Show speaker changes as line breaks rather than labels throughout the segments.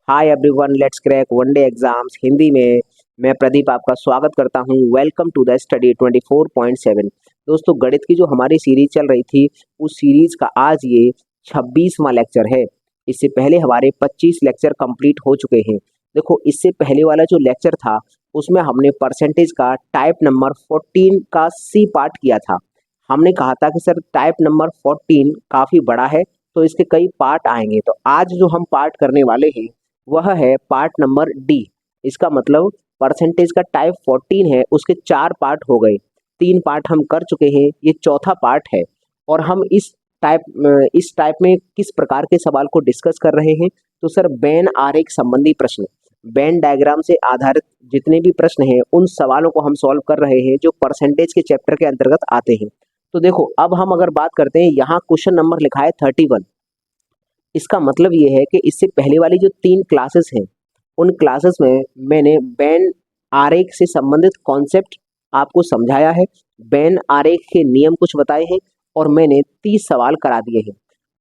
Hi everyone, let's crack one day exams Hindi में। मैं प्रदीप आपका स्वागत करता हूं। Welcome to the study 24.7। दोस्तों, गणित की जो हमारी सीरीज चल रही थी उस सीरीज का आज ये 26वां लेक्चर है। इससे पहले हमारे 25 लेक्चर कंप्लीट हो चुके हैं। देखो, इससे पहले वाला जो लेक्चर था उसमें हमने परसेंटेज का टाइप नंबर 14 का सी पार्ट किया था। हमने कहा था कि सर टाइप नंबर 14 काफ़ी बड़ा है तो इसके कई पार्ट आएंगे। तो आज जो हम पार्ट करने वाले हैं वह है पार्ट नंबर डी। इसका मतलब परसेंटेज का टाइप 14 है, उसके 4 पार्ट हो गए। 3 पार्ट हम कर चुके हैं, ये चौथा पार्ट है। और हम इस टाइप में किस प्रकार के सवाल को डिस्कस कर रहे हैं? तो सर वेन आरेख संबंधी प्रश्न, वेन डायग्राम से आधारित जितने भी प्रश्न हैं उन सवालों को हम सॉल्व कर रहे हैं जो परसेंटेज के चैप्टर के अंतर्गत आते हैं। तो देखो, अब हम अगर बात करते हैं, यहाँ क्वेश्चन नंबर लिखा है 31। इसका मतलब ये है कि इससे पहले वाली जो 3 क्लासेस हैं उन क्लासेस में मैंने वेन आरेख से संबंधित कॉन्सेप्ट आपको समझाया है, वेन आरेख के नियम कुछ बताए हैं और मैंने 30 सवाल करा दिए हैं।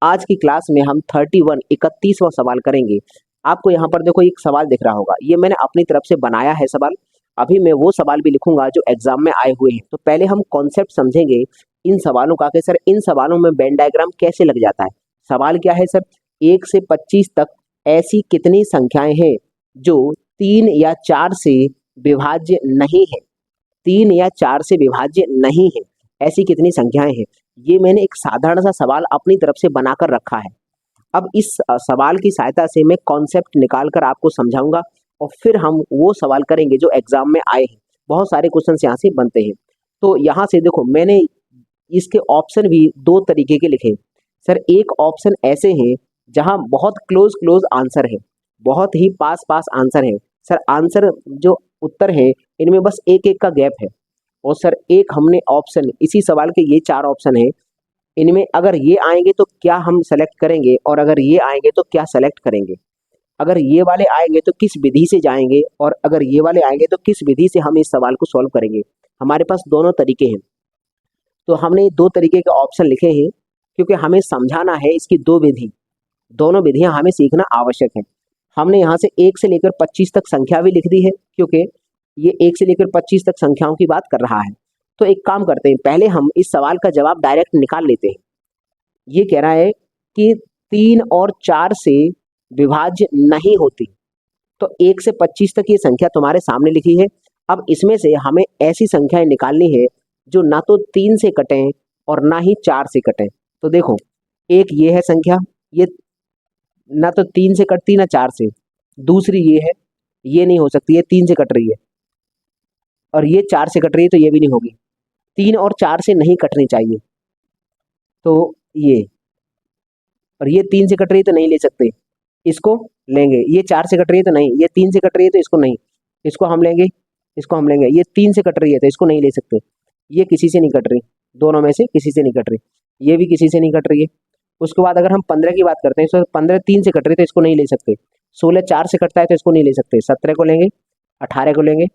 आज की क्लास में हम 31वां सवाल करेंगे। आपको यहाँ पर देखो एक सवाल दिख रहा होगा, ये मैंने अपनी तरफ से बनाया है सवाल। अभी मैं वो सवाल भी लिखूंगा जो एग्जाम में आए हुए हैं। तो पहले हम कॉन्सेप्ट समझेंगे इन सवालों का कि सर इन सवालों में वेन डायग्राम कैसे लग जाता है। सवाल क्या है सर? 1 से 25 तक ऐसी कितनी संख्याएं हैं जो 3 या 4 से विभाज्य नहीं है? 3 या 4 से विभाज्य नहीं है, ऐसी कितनी संख्याएं हैं? ये मैंने एक साधारण सा सवाल अपनी तरफ से बनाकर रखा है। अब इस सवाल की सहायता से मैं कॉन्सेप्ट निकाल कर आपको समझाऊंगा और फिर हम वो सवाल करेंगे जो एग्जाम में आए हैं। बहुत सारे क्वेश्चन यहाँ से बनते हैं। तो यहाँ से देखो, मैंने इसके ऑप्शन भी 2 तरीके के लिखे। सर एक ऑप्शन ऐसे हैं जहां बहुत क्लोज आंसर है, बहुत ही पास आंसर है। सर आंसर जो उत्तर है इनमें बस एक एक का गैप है। और सर एक हमने ऑप्शन, इसी सवाल के ये 4 ऑप्शन है, इनमें अगर ये आएंगे तो क्या हम सेलेक्ट करेंगे और अगर ये आएंगे तो क्या सेलेक्ट करेंगे। अगर ये वाले आएंगे तो किस विधि से जाएंगे और अगर ये वाले आएंगे तो किस विधि से हम इस सवाल को सॉल्व करेंगे। हमारे पास दोनों तरीके हैं। तो हमने 2 तरीके के ऑप्शन लिखे हैं क्योंकि हमें समझाना है इसकी 2 विधि। दोनों विधियां हमें सीखना आवश्यक है। हमने यहाँ से 1 से लेकर 25 तक संख्या भी लिख दी है क्योंकि ये 1 से लेकर 25 तक संख्याओं की बात कर रहा है। तो एक काम करते हैं, पहले हम इस सवाल का जवाब डायरेक्ट निकाल लेते हैं। ये कह रहा है कि 3 और 4 से विभाज्य नहीं होती। तो 1 से 25 तक ये संख्या तुम्हारे सामने लिखी है। अब इसमें से हमें ऐसी संख्याएं निकालनी है जो ना तो 3 से कटें और ना ही 4 से कटें। तो देखो, एक ये है संख्या, ये ना तो 3 से कटती ना 4 से। दूसरी ये है, ये नहीं हो सकती, ये 3 से कट रही है। और ये 4 से कट रही है तो ये भी नहीं होगी। 3 और 4 से नहीं कटनी चाहिए। तो ये, और ये 3 से कट रही है तो नहीं ले सकते, इसको लेंगे। ये 4 से कट रही है तो नहीं, ये 3 से कट रही है तो इसको नहीं, इसको हम लेंगे, इसको हम लेंगे। ये 3 से कट रही है तो इसको नहीं ले सकते, ये किसी से नहीं कट रही, दोनों में से किसी से नहीं कट रही, ये भी किसी से नहीं कट रही है। उसके बाद अगर हम 15 की बात करते हैं तो 15 3 से कट रही है तो इसको नहीं ले सकते। 16 4 से कटता है तो इसको नहीं ले सकते। 17 को लेंगे, 18 को लेंगे,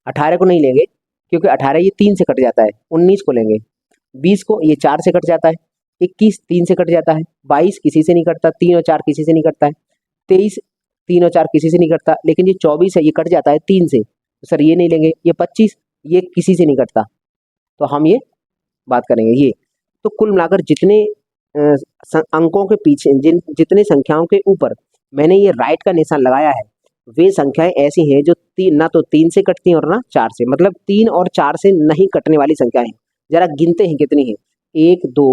18 को नहीं लेंगे क्योंकि 18 ये 3 से कट जाता है। 19 को लेंगे, 20 को, ये 4 से कट जाता है। 21 3 से कट जाता है। 22 किसी से नहीं कटता, 3 और 4 किसी से नहीं कटता है। 23 3 और 4 किसी से नहीं कटता, लेकिन ये 24 है, ये कट जाता है 3 से, तो सर ये नहीं लेंगे। ये 25, ये किसी से नहीं कटता, तो हम ये बात करेंगे ये। तो कुल मिलाकर जितने अंकों के पीछे, जितने संख्याओं के ऊपर मैंने ये राइट का निशान लगाया है वे संख्याएं ऐसी हैं जो ना तो 3 से कटती हैं और ना 4 से, मतलब 3 और 4 से नहीं कटने वाली संख्याएं हैं। जरा गिनते हैं कितनी है। 1 2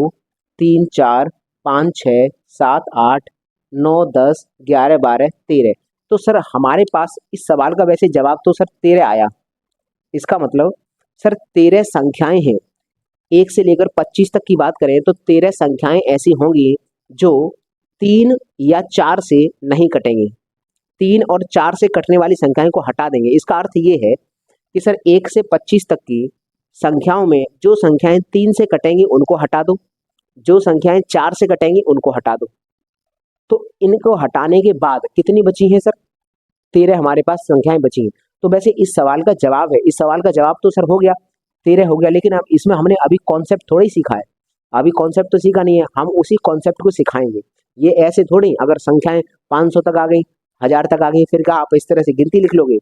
3 4 5 6 7 8 9 10 11 12 13। तो सर हमारे पास इस सवाल का वैसे जवाब तो सर 13 आया। इसका मतलब सर 13 संख्याएं हैं। 1 से लेकर 25 तक की बात करें तो 13 संख्याएं ऐसी होंगी जो 3 या 4 से नहीं कटेंगी। 3 और 4 से कटने वाली संख्याएं को हटा देंगे। इसका अर्थ ये है कि सर 1 से 25 तक की संख्याओं में जो संख्याएं 3 से कटेंगी उनको हटा दो, जो संख्याएं 4 से कटेंगी उनको हटा दो। तो इनको हटाने के बाद कितनी बची हैं सर? 13 हमारे पास संख्याएं बची हैं। तो वैसे इस सवाल का जवाब है, इस सवाल का जवाब तो सर हो गया, 13 हो गया। लेकिन अब इसमें हमने अभी कॉन्सेप्ट थोड़ा ही सीखा है, अभी कॉन्सेप्ट तो सीखा नहीं है, हम उसी कॉन्सेप्ट को सिखाएंगे। ये ऐसे थोड़ी, अगर संख्याएं 500 तक आ गई 1000 तक आ गई, फिर क्या आप इस तरह से गिनती लिख लोगे?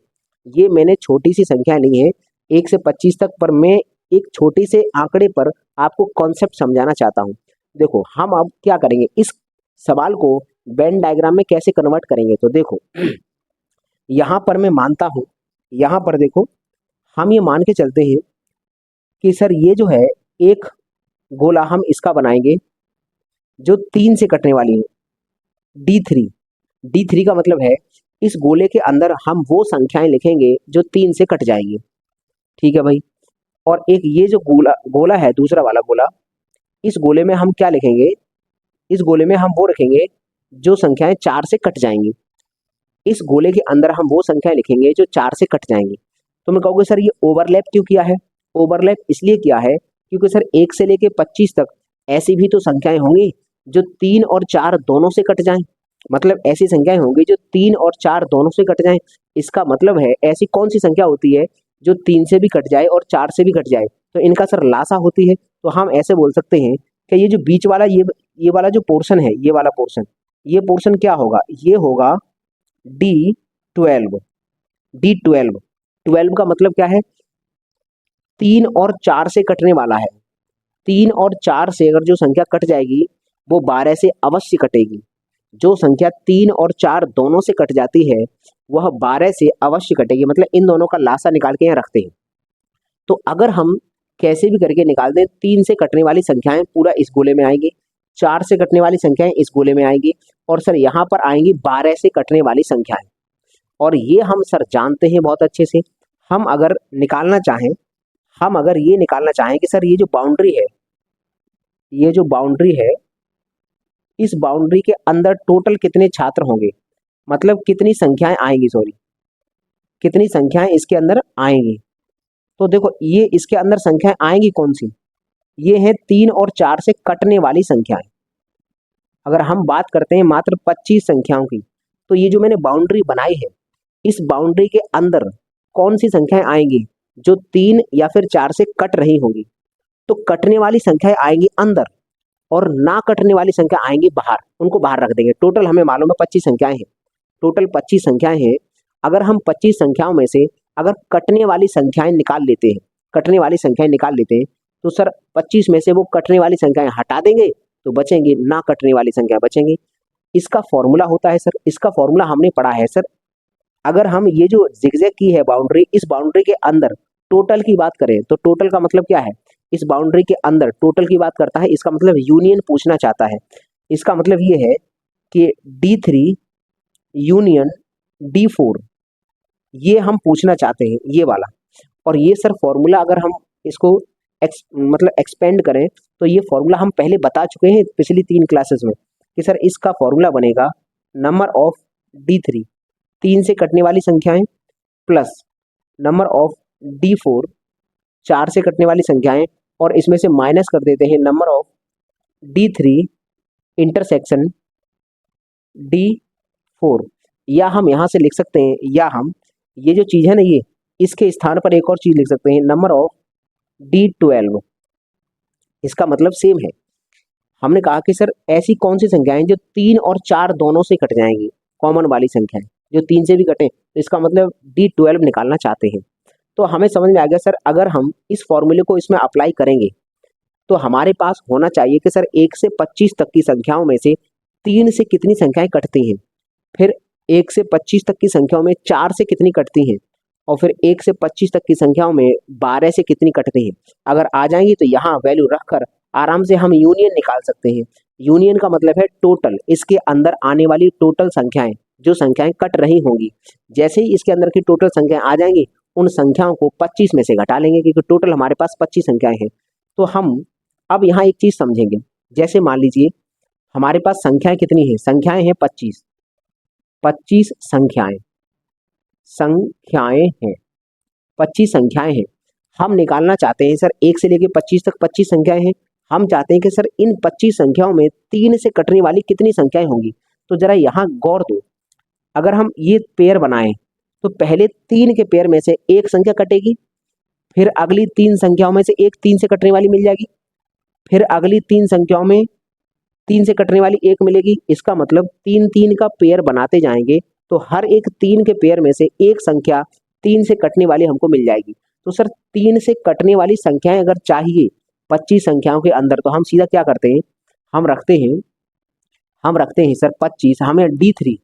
ये मैंने छोटी सी संख्या नहीं है 1 से 25 तक, पर मैं एक छोटे से आंकड़े पर आपको कॉन्सेप्ट समझाना चाहता हूँ। देखो हम अब क्या करेंगे, इस सवाल को वेन डायग्राम में कैसे कन्वर्ट करेंगे। तो देखो यहाँ पर मैं मानता हूँ, यहाँ पर देखो हम ये मान के चलते हैं कि सर ये जो है एक गोला हम इसका बनाएंगे जो 3 से कटने वाली है, D3। D3 का मतलब है इस गोले के अंदर हम वो संख्याएं लिखेंगे जो 3 से कट जाएंगी। ठीक है भाई। और एक ये जो गोला गोला है, दूसरा वाला गोला, इस गोले में हम क्या लिखेंगे, इस गोले में हम वो रखेंगे जो संख्याएं 4 से कट जाएंगी। इस गोले के अंदर हम वो संख्याएं लिखेंगे जो 4 से कट जाएंगी। तो मैं कहोगे सर ये ओवरलैप क्यों किया है? ओवरलैप इसलिए किया है क्योंकि सर 1 से लेके 25 तक ऐसी भी तो संख्याएं होंगी जो 3 और 4 दोनों से कट जाएं। मतलब ऐसी संख्याएं होंगी जो 3 और 4 दोनों से कट जाएं। इसका मतलब है ऐसी कौन सी संख्या होती है जो 3 से भी कट जाए और 4 से भी कट जाए? तो इनका सर लासा होती है। तो हम ऐसे बोल सकते हैं कि ये जो बीच वाला ये वाला जो पोर्शन है, ये वाला पोर्शन, ये पोर्शन क्या होगा? ये होगा D12। D12 12 का मतलब क्या है? 3 और 4 से कटने वाला है। 3 और 4 से अगर जो संख्या कट जाएगी वो 12 से अवश्य कटेगी। जो संख्या 3 और 4 दोनों से कट जाती है वह 12 से अवश्य कटेगी। मतलब इन दोनों का लासा निकाल के यहाँ रखते हैं। तो अगर हम कैसे भी करके निकाल दें, 3 से कटने वाली संख्याएं पूरा इस गोले में आएंगी, 4 से कटने वाली संख्याएं इस गोले में आएंगी, और सर यहाँ पर आएंगी 12 से कटने वाली संख्याएं। और ये हम सर जानते हैं बहुत अच्छे से। हम अगर निकालना चाहें, हम अगर ये निकालना चाहें कि सर ये जो बाउंड्री है, ये जो बाउंड्री है, इस बाउंड्री के अंदर टोटल कितने छात्र होंगे, मतलब कितनी संख्याएं आएंगी, सॉरी कितनी संख्याएं इसके अंदर आएंगी। तो देखो ये इसके अंदर संख्याएं आएंगी कौन सी? ये है 3 और 4 से कटने वाली संख्याएं। अगर हम बात करते हैं मात्र 25 संख्याओं की, तो ये जो मैंने बाउंड्री बनाई है, इस बाउंड्री के अंदर कौन सी संख्याएं आएंगी जो 3 या फिर 4 से कट रही होंगी? तो कटने वाली संख्याएं आएंगी अंदर और ना कटने वाली संख्या आएंगी बाहर। उनको बाहर रख देंगे। टोटल हमें मालूम है 25 संख्याएं हैं, टोटल 25 संख्याएं हैं। अगर हम 25 संख्याओं में से अगर कटने वाली संख्याएं निकाल लेते हैं, कटने वाली संख्याएं निकाल लेते हैं, तो सर 25 में से वो कटने वाली संख्याएं हटा देंगे तो बचेंगी ना कटने वाली संख्या बचेंगी। इसका फॉर्मूला होता है सर, इसका फॉर्मूला हमने पढ़ा है सर। अगर हम ये जो जिगजैग की है बाउंड्री, इस बाउंड्री के अंदर टोटल की बात करें तो टोटल का मतलब क्या है? इस बाउंड्री के अंदर टोटल की बात करता है, इसका मतलब यूनियन पूछना चाहता है। इसका मतलब ये है कि D3 यूनियन D4 ये हम पूछना चाहते हैं, ये वाला। और ये सर फॉर्मूला अगर हम इसको मतलब एक्सपेंड करें तो ये फॉर्मूला हम पहले बता चुके हैं पिछली 3 क्लासेस में कि सर इसका फॉर्मूला बनेगा नंबर ऑफ D3 3 से कटने वाली संख्याएं प्लस नंबर ऑफ D4 4 से कटने वाली संख्याएं, और इसमें से माइनस कर देते हैं number of D3 intersection D4। या हम यहाँ से लिख सकते हैं, या हम ये जो चीज़ है ना, ये इसके स्थान पर एक और चीज़ लिख सकते हैं, नंबर ऑफ D12। इसका मतलब सेम है। हमने कहा कि सर ऐसी कौन सी संख्याएं जो 3 और 4 दोनों से कट जाएंगी, कॉमन वाली संख्याएं जो 3 से भी कटें, तो इसका मतलब D12 निकालना चाहते हैं। तो हमें समझ में आ गया सर, अगर हम इस फॉर्मूले को इसमें अप्लाई करेंगे तो हमारे पास होना चाहिए कि सर 1 से 25 तक की संख्याओं में से 3 से कितनी संख्याएं कटती हैं, फिर 1 से 25 तक की संख्याओं में 4 से कितनी कटती हैं, और फिर 1 से 25 तक की संख्याओं में 12 से कितनी कटती हैं। अगर आ जाएंगी तो यहाँ वैल्यू रखकर आराम से हम यूनियन निकाल सकते हैं। यूनियन का मतलब है टोटल, इसके अंदर आने वाली टोटल संख्याएं, जो संख्याएं कट रही होंगी। जैसे ही इसके अंदर की टोटल संख्याएं आ जाएंगी, उन संख्याओं को 25 में से घटा लेंगे, क्योंकि टोटल हमारे पास 25 संख्याएं हैं। तो हम अब यहाँ एक चीज समझेंगे। जैसे मान लीजिए हमारे पास संख्याएं कितनी हैं? संख्याएं हैं 25 संख्याएं हैं 25 संख्याएं हैं। हम निकालना चाहते हैं सर 1 से लेके 25 तक 25 संख्याएं हैं। हम चाहते हैं कि सर इन 25 संख्याओं में 3 से कटने वाली कितनी संख्याएं होंगी। तो जरा यहाँ गौर दो, अगर हम ये पेयर बनाएं तो पहले 3 के पेयर में से एक संख्या कटेगी, फिर अगली 3 संख्याओं में से एक 3 से कटने वाली मिल जाएगी, फिर अगली 3 संख्याओं में 3 से कटने वाली एक मिलेगी। इसका मतलब 3 3 का पेयर बनाते जाएंगे तो हर एक 3 के पेयर में से एक संख्या 3 से कटने वाली हमको मिल जाएगी। तो सर 3 से कटने वाली संख्याएं अगर चाहिए 25 संख्याओं के अंदर, तो हम सीधा क्या करते हैं, हम रखते हैं सर 25, हमें D3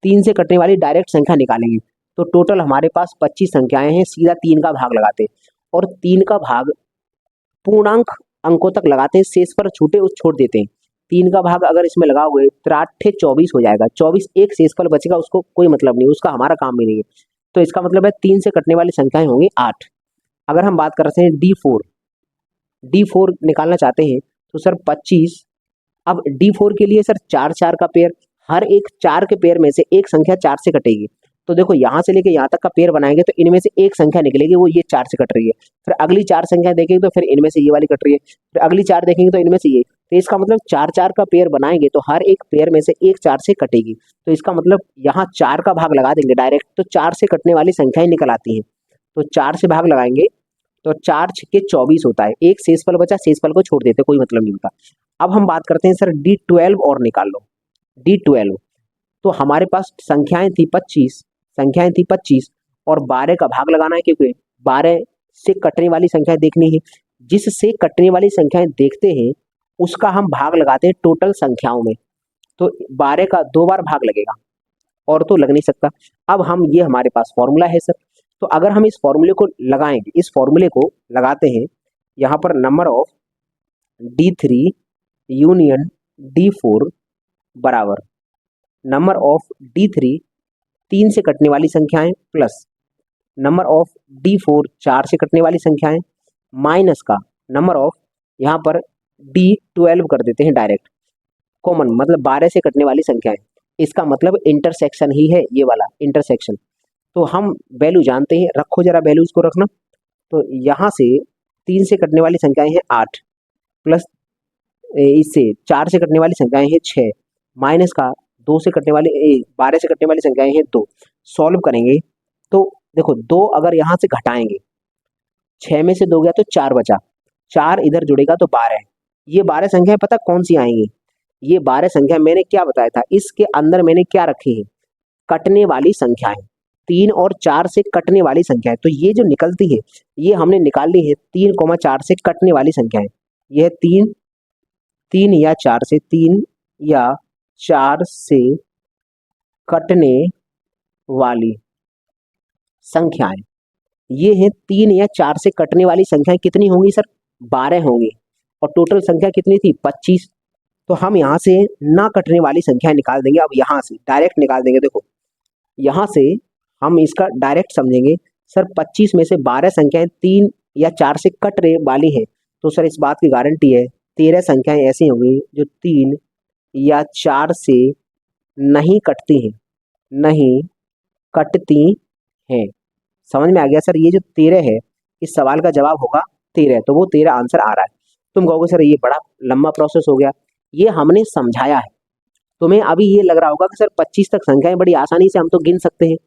3 से कटने वाली डायरेक्ट संख्या निकालेंगे। तो टोटल हमारे पास 25 संख्याएं हैं, सीधा 3 का भाग लगाते हैं और 3 का भाग पूर्णांक अंकों तक लगाते हैं, शेष पर छूटे उस छोड़ देते हैं। 3 का भाग अगर इसमें लगाओगे 3 24 हो जाएगा, 24 एक शेष पर बचेगा, उसको कोई मतलब नहीं, उसका हमारा काम भी नहीं है। तो इसका मतलब है 3 से कटने वाली संख्याएं होंगी 8। अगर हम बात करते हैं D4 निकालना चाहते हैं तो सर 25, अब D4 के लिए सर 4 4 का पेयर, हर एक 4 के पेयर में से एक संख्या 4 से कटेगी। तो देखो यहाँ से लेके यहाँ तक का पेयर बनाएंगे तो इनमें से एक संख्या निकलेगी, वो ये 4 से कट रही है। फिर अगली 4 संख्या देखेंगे तो फिर इनमें से ये वाली कट रही है, फिर अगली 4 देखेंगे तो इनमें से ये। तो इसका मतलब 4 4 का पेयर बनाएंगे तो हर एक पेयर में से एक 4 से कटेगी। तो इसका मतलब यहाँ 4 का भाग लगा देंगे डायरेक्ट, तो 4 से कटने वाली संख्याएं निकल आती हैं। तो 4 से भाग लगाएंगे तो 4 छक्के 24 होता है, एक शेषफल बचा, शेषफल को छोड़ देते, कोई मतलब नहीं होता। अब हम बात करते हैं सर D12 और निकाल लो। D12 तो हमारे पास संख्याएं थी 25 और 12 का भाग लगाना है, क्योंकि 12 से कटने वाली संख्या देखनी है। जिससे कटने वाली संख्याएं देखते हैं उसका हम भाग लगाते हैं टोटल संख्याओं में। तो 12 का 2 बार भाग लगेगा और तो लग नहीं सकता। अब हम ये हमारे पास फॉर्मूला है सर, तो अगर हम इस फॉर्मूले को लगाएंगे, इस फॉर्मूले को लगाते हैं, यहाँ पर number of D3 union D4 बराबर नंबर ऑफ D3 3 से कटने वाली संख्याएं प्लस नंबर ऑफ D4 4 से कटने वाली संख्याएं माइनस का नंबर ऑफ, यहाँ पर D12 कर देते हैं डायरेक्ट कॉमन, मतलब 12 से कटने वाली संख्याएं। इसका मतलब इंटरसेक्शन ही है ये वाला इंटरसेक्शन। तो हम वैल्यू जानते हैं, रखो जरा वैल्यूज को रखना। तो यहाँ से 3 से कटने वाली संख्याएं हैं 8 प्लस इससे 4 से कटने वाली संख्याएं हैं 6 माइनस का 2 से कटने वाली 12 से कटने वाली संख्याएं हैं 2। सॉल्व करेंगे तो देखो 2 अगर यहाँ से घटाएंगे, 6 में से 2 गया तो 4 बचा, 4 इधर जुड़ेगा तो 12। ये 12 संख्याएं पता कौन सी आएंगी, ये 12 संख्या मैंने क्या बताया था, इसके अंदर मैंने क्या रखी है, कटने वाली संख्याएं, 3 और 4 से कटने वाली संख्याएं। तो ये जो निकलती है ये हमने निकाल ली है 3,4 से कटने वाली संख्याएं। यह 3 या 4 से 3 या 4 से कटने वाली संख्याएं, ये है 3 या 4 से कटने वाली संख्याएं कितनी होंगी सर, 12 होंगी। और टोटल संख्या कितनी थी 25। तो हम यहाँ से ना कटने वाली संख्या निकाल देंगे। अब यहाँ से डायरेक्ट निकाल देंगे, देखो यहाँ से हम इसका डायरेक्ट समझेंगे सर 25 में से 12 संख्याएं 3 या 4 से कट रहे वाली है, तो सर इस बात की गारंटी है 13 संख्याएं ऐसी होंगी जो 3 या 4 से नहीं कटती हैं, नहीं कटती हैं। समझ में आ गया सर, ये जो 13 है इस सवाल का जवाब होगा 13, तो वो 13 आंसर आ रहा है। तुम कहोगे सर ये बड़ा लंबा प्रोसेस हो गया, ये हमने समझाया है। तुम्हें अभी ये लग रहा होगा कि सर 25 तक संख्याएं बड़ी आसानी से हम तो गिन सकते हैं,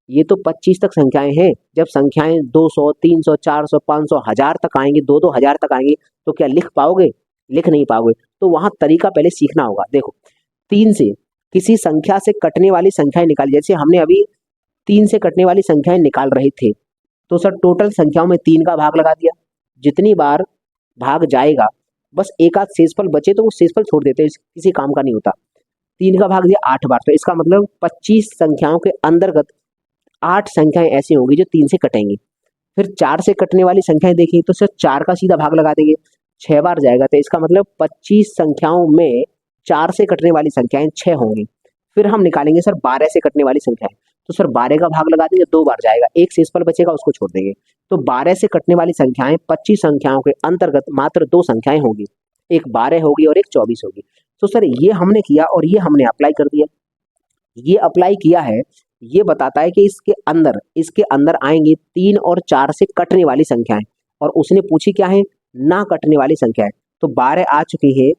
ये तो 25 तक संख्याएं हैं। जब संख्याएं 200 300 400 500 1000 तक आएंगी, 2 1000 तक आएंगी, तो क्या लिख पाओगे, लिख नहीं पाओगे। तो वहां तरीका पहले सीखना होगा। देखो 3 से किसी संख्या से कटने वाली संख्याएं निकाली, जैसे हमने अभी 3 से कटने वाली संख्याएं निकाल रहे थे, तो सर टोटल संख्याओं में 3 का भाग लगा दिया, जितनी बार भाग जाएगा बस एक आध शेषफल बचे तो वो शेषफल छोड़ देते हैं, किसी काम का नहीं होता। 3 का भाग दिया 8 बार, तो इसका मतलब 25 संख्याओं के अंतर्गत 8 संख्याएं ऐसी होंगी जो 3 से कटेंगी। फिर 4 से कटने वाली संख्याएं देखी तो सिर्फ 4 का सीधा भाग लगा देंगे, 6 बार जाएगा, तो इसका मतलब 25 संख्याओं में 4 से कटने वाली संख्याएं 6 होंगी। फिर हम निकालेंगे सर 12 से कटने वाली संख्याएं, तो सर 12 का भाग लगा देंगे, 2 बार जाएगा, एक शेषफल बचेगा उसको छोड़ देंगे। तो 12 से कटने वाली संख्याएं 25 संख्याओं के अंतर्गत मात्र 2 संख्याएं होगी, एक 12 होगी और एक 24 होगी। तो सर ये हमने किया और ये हमने अप्लाई कर दिया। ये अप्लाई किया है, ये बताता है कि इसके अंदर आएंगी 3 और 4 से कटने वाली संख्याएं, और उसने पूछी क्या है, ना कटने वाली संख्याएं। तो 12 आ चुकी है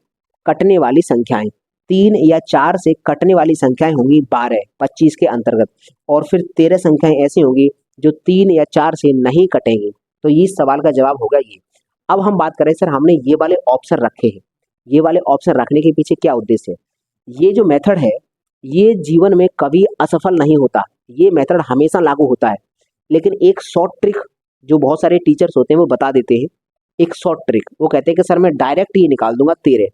कटने वाली संख्याएं, 3 या 4 से कटने वाली संख्याएं होंगी 12 25 के अंतर्गत, और फिर 13 संख्याएं ऐसी होंगी जो 3 या 4 से नहीं कटेंगी। तो ये सवाल का जवाब होगा ये। अब हम बात करें सर, हमने ये वाले ऑप्शन रखे हैं, ये वाले ऑप्शन रखने के पीछे क्या उद्देश्य है। ये जो मेथड है ये जीवन में कभी असफल नहीं होता, ये मेथड हमेशा लागू होता है। लेकिन एक शॉर्ट ट्रिक जो बहुत सारे टीचर्स होते हैं वो बता देते हैं, एक शॉर्ट ट्रिक। वो कहते हैं कि सर मैं डायरेक्ट ये निकाल दूंगा 13,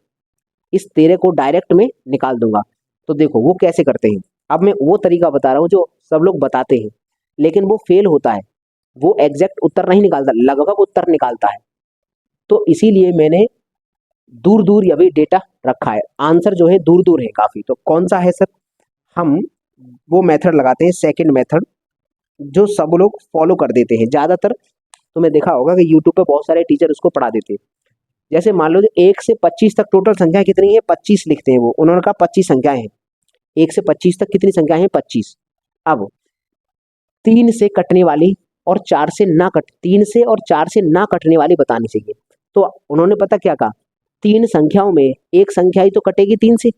इस 13 को डायरेक्ट में निकाल दूंगा। तो देखो वो कैसे करते हैं। अब मैं वो तरीका बता रहा हूँ जो सब लोग बताते हैं, लेकिन वो फेल होता है। वो एग्जैक्ट उत्तर नहीं निकालता, लगभग उत्तर निकालता है। तो इसीलिए मैंने दूर दूर अभी डेटा रखा है, आंसर जो है दूर दूर है काफी। तो कौन सा है सर, हम वो मेथड लगाते हैं, सेकंड मेथड, जो सब लोग फॉलो कर देते हैं ज्यादातर। तुमने देखा होगा कि यूट्यूब पे बहुत सारे टीचर उसको पढ़ा देते हैं। जैसे मान लो 1 से 25 तक टोटल संख्या कितनी है, 25 लिखते हैं वो, उन्होंने कहा 25 संख्याएं हैं। 1 से 25 तक कितनी संख्याएं हैं, 25। अब 3 से कटने वाली और 4 से ना कट 3 से और 4 से ना कटने वाली बतानी चाहिए। तो उन्होंने पता क्या कहा, 3 संख्याओं में एक संख्या ही तो कटेगी 3 से।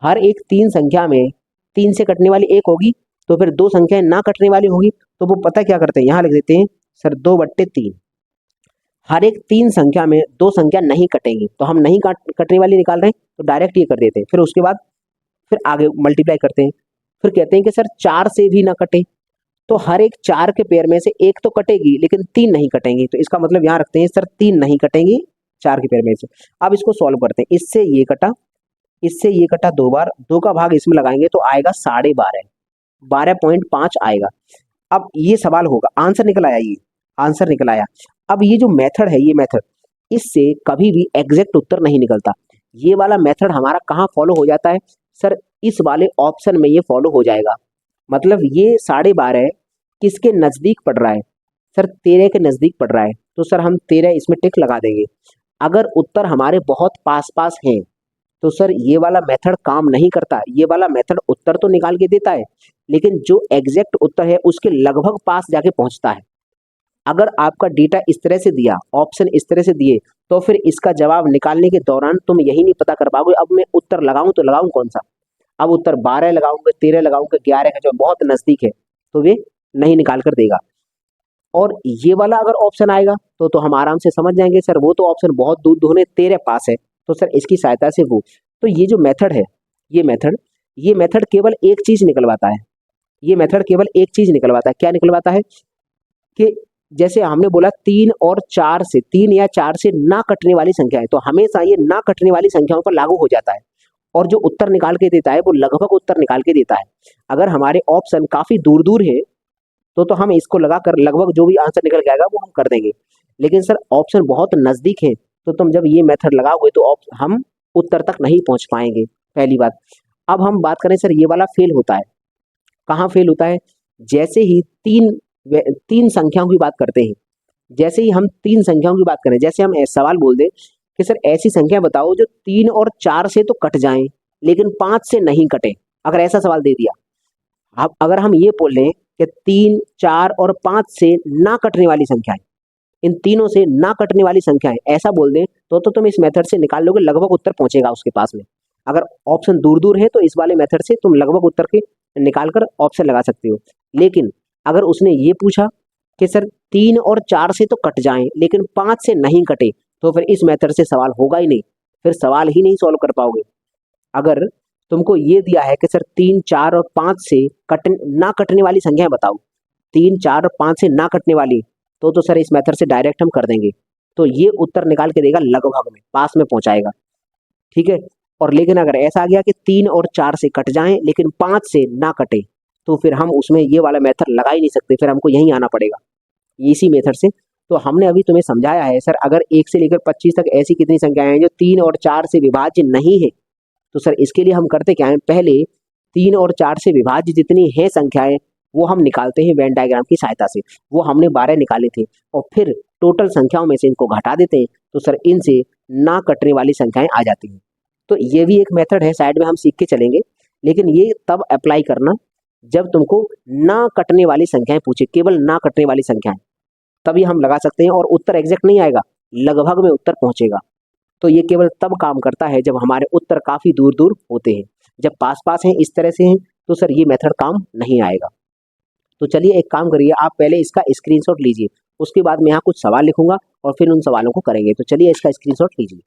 हर एक 3 संख्या में 3 से कटने वाली एक होगी, तो फिर 2 संख्याएं ना कटने वाली होगी। तो वो पता क्या करते हैं, यहाँ लिख देते हैं सर 2/3। हर एक 3 संख्या में 2 संख्या नहीं कटेंगी, तो हम नहीं कटने वाली निकाल रहे हैं, तो डायरेक्ट ये कर देते हैं। फिर उसके बाद फिर आगे मल्टीप्लाई करते हैं। फिर कहते हैं कि सर 4 से भी ना कटे, तो हर एक 4 के पेयर में से एक तो कटेगी लेकिन 3 नहीं कटेंगी। तो इसका मतलब यहाँ रखते हैं सर 3 नहीं कटेंगी 4 के पेयर में से। अब इसको सॉल्व करते हैं, इससे ये कटा, इससे ये कटा 2 बार, 2 का भाग इसमें लगाएंगे तो आएगा 12.5, 12.5 आएगा। अब ये सवाल होगा, आंसर निकल आया, ये आंसर निकल आया। अब ये जो मेथड है, ये मेथड, इससे कभी भी एग्जैक्ट उत्तर नहीं निकलता। ये वाला मेथड हमारा कहाँ फॉलो हो जाता है सर, इस वाले ऑप्शन में ये फॉलो हो जाएगा। मतलब ये 12.5 किसके नजदीक पड़ रहा है सर, 13 के नजदीक पड़ रहा है, तो सर हम 13 इसमें टिक लगा देंगे। अगर उत्तर हमारे बहुत पास पास हैं तो सर ये वाला मेथड काम नहीं करता। ये वाला मेथड उत्तर तो निकाल के देता है, लेकिन जो एग्जैक्ट उत्तर है उसके लगभग पास जाके पहुंचता है। अगर आपका डेटा इस तरह से दिया, ऑप्शन इस तरह से दिए, तो फिर इसका जवाब निकालने के दौरान तुम यही नहीं पता कर पाओगे अब मैं उत्तर लगाऊं तो लगाऊं कौन सा। अब उत्तर 12 लगाऊंगा, 13 लगाऊंगा, 11 का जो बहुत नजदीक है, तो वे नहीं निकाल कर देगा। और ये वाला अगर ऑप्शन आएगा तो हम आराम से समझ जाएंगे सर वो तो ऑप्शन बहुत दूर दूर है, 13 पास है, तो सर इसकी सहायता से वो। तो ये जो मेथड है, ये मेथड केवल एक चीज निकलवाता है, ये मेथड केवल एक चीज निकलवाता है। क्या निकलवाता है कि जैसे हमने बोला 3 और 4 से, 3 या 4 से ना कटने वाली संख्या है, तो हमेशा ये ना कटने वाली संख्याओं पर लागू हो जाता है। और जो उत्तर निकाल के देता है वो लगभग उत्तर निकाल के देता है। अगर हमारे ऑप्शन काफी दूर दूर है तो हम इसको लगाकर लगभग जो भी आंसर निकल के आएगा वो हम कर देंगे। लेकिन सर ऑप्शन बहुत नजदीक है, तो तुम जब ये मेथड लगाओगे तो हम उत्तर तक नहीं पहुंच पाएंगे, पहली बात। अब हम बात करें सर ये वाला फेल होता है, कहाँ फेल होता है, जैसे ही तीन संख्याओं की बात करते हैं, जैसे ही हम 3 संख्याओं की बात करें, जैसे हम सवाल बोल दें कि सर ऐसी संख्या बताओ जो 3 और 4 से तो कट जाएं लेकिन 5 से नहीं कटे, अगर ऐसा सवाल दे दिया। अब अगर हम ये बोल लें कि 3, 4 और 5 से ना कटने वाली संख्याएं, इन तीनों से ना कटने वाली संख्याएं, ऐसा बोल दें तो तुम इस मेथड से निकाल लोगे, लगभग उत्तर पहुंचेगा उसके पास में। अगर ऑप्शन दूर दूर है तो इस वाले मेथड से तुम लगभग उत्तर के निकाल कर ऑप्शन लगा सकते हो। लेकिन अगर उसने ये पूछा कि सर 3 और 4 से तो कट जाएं लेकिन 5 से नहीं कटे, तो फिर इस मेथड से सवाल होगा ही नहीं, फिर सवाल ही नहीं सॉल्व कर पाओगे। अगर तुमको ये दिया है कि सर 3, 4 और 5 से ना कटने वाली संख्याएं बताओ, 3, 4 और 5 से ना कटने वाली, तो सर इस मेथड से डायरेक्ट हम कर देंगे, तो ये उत्तर निकाल के देगा, लगभग में पास में पहुंचाएगा, ठीक है। और लेकिन अगर ऐसा आ गया कि 3 और 4 से कट जाएं लेकिन 5 से ना कटे, तो फिर हम उसमें ये वाला मेथड लगा ही नहीं सकते, फिर हमको यहीं आना पड़ेगा इसी मेथड से। तो हमने अभी तुम्हें समझाया है सर अगर 1 से लेकर 25 तक ऐसी कितनी संख्याएं हैं जो 3 और 4 से विभाज्य नहीं है, तो सर इसके लिए हम करते क्या है, पहले 3 और 4 से विभाज्य जितनी है संख्याएं वो हम निकालते हैं वेन डायग्राम की सहायता से। वो हमने 12 निकाले थे, और फिर टोटल संख्याओं में से इनको घटा देते हैं, तो सर इनसे ना कटने वाली संख्याएं आ जाती हैं। तो ये भी एक मेथड है, साइड में हम सीख के चलेंगे, लेकिन ये तब अप्लाई करना जब तुमको ना कटने वाली संख्याएं पूछे, केवल ना कटने वाली संख्याएं, तभी हम लगा सकते हैं और उत्तर एग्जैक्ट नहीं आएगा, लगभग में उत्तर पहुंचेगा। तो ये केवल तब काम करता है जब हमारे उत्तर काफी दूर दूर होते हैं। जब पास पास हैं, इस तरह से हैं, तो सर ये मेथड काम नहीं आएगा। तो चलिए एक काम करिए, आप पहले इसका स्क्रीनशॉट लीजिए, उसके बाद मैं यहाँ कुछ सवाल लिखूंगा और फिर उन सवालों को करेंगे। तो चलिए इसका स्क्रीनशॉट लीजिए।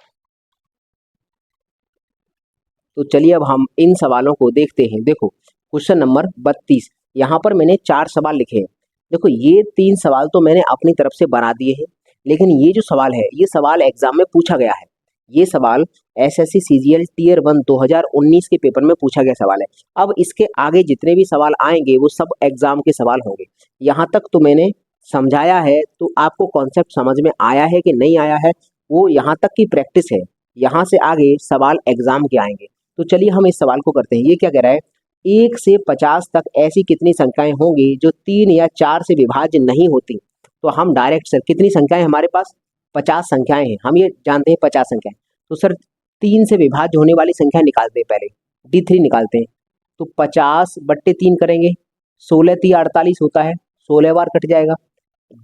तो चलिए अब हम इन सवालों को देखते हैं। देखो क्वेश्चन नंबर 32, यहाँ पर मैंने 4 सवाल लिखे हैं। देखो ये 3 सवाल तो मैंने अपनी तरफ से बना दिए हैं, लेकिन ये जो सवाल है ये सवाल एग्जाम में पूछा गया है। ये सवाल एसएससी सीजीएल टियर 1 2019 के पेपर में पूछा गया सवाल है। अब इसके आगे जितने भी सवाल आएंगे वो सब एग्जाम के सवाल होंगे। यहाँ तक तो मैंने समझाया है, तो आपको कॉन्सेप्ट समझ में आया है कि नहीं आया है वो यहाँ तक की प्रैक्टिस है। यहाँ से आगे सवाल एग्जाम के आएंगे। तो चलिए हम इस सवाल को करते हैं। ये क्या कह रहा है, 1 से 50 तक ऐसी कितनी संख्याएं होंगी जो 3 या 4 से विभाज्य नहीं होती। तो हम डायरेक्ट सर कितनी संख्याएं हमारे पास 50 संख्याएं हैं, हम ये जानते हैं 50 संख्याएं। तो सर 3 से विभाज्य होने वाली संख्या निकालते हैं, पहले D3 निकालते हैं। तो 50/3 करेंगे, 16 3 48 होता है, 16 बार कट जाएगा,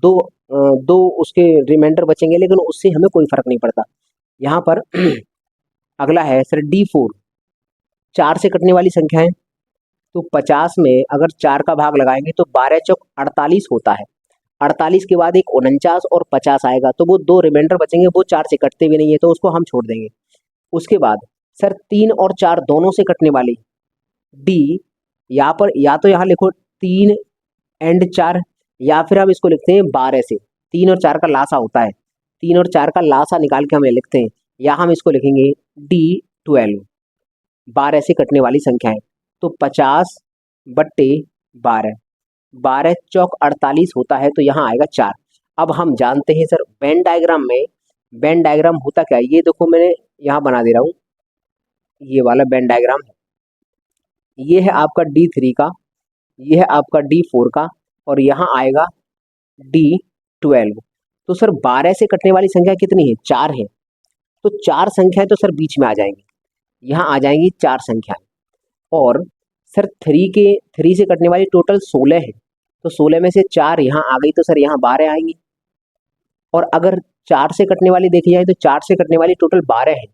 दो उसके रिमाइंडर बचेंगे, लेकिन उससे हमें कोई फर्क नहीं पड़ता। यहाँ पर अगला है सर D4, 4 से कटने वाली संख्या है। तो 50 में अगर 4 का भाग लगाएंगे तो 12 चौक 48 होता है। 48 के बाद एक 49 और 50 आएगा, तो वो 2 रिमाइंडर बचेंगे, वो 4 से कटते भी नहीं है, तो उसको हम छोड़ देंगे। उसके बाद सर 3 और 4 दोनों से कटने वाली D, यहाँ पर या तो यहाँ लिखो 3 एंड 4, या फिर हम इसको लिखते हैं 12 से। 3 और 4 का लासा होता है, 3 और 4 का लासा निकाल के हमें लिखते हैं, या हम इसको लिखेंगे D12, 12 से कटने वाली संख्या है। तो 50/12, 12 चौक 48 होता है, तो यहाँ आएगा 4। अब हम जानते हैं सर वेन डायग्राम में, वेन डायग्राम होता क्या है, ये देखो मैंने यहाँ बना दे रहा हूँ, ये वाला वेन डायग्राम है। ये है आपका D3 का, ये है आपका D4 का, और यहाँ आएगा D12। तो सर 12 से कटने वाली संख्या कितनी है, 4 है। तो 4 संख्याएं तो सर बीच में आ जाएंगी, यहाँ आ जाएंगी 4 संख्याएं। और सर 3 से कटने वाली टोटल 16 है, तो 16 में से 4 यहाँ आ गई, तो सर यहाँ 12 आएंगी। और अगर 4 से कटने वाली देखी जाए तो 4 से कटने वाली टोटल 12 है,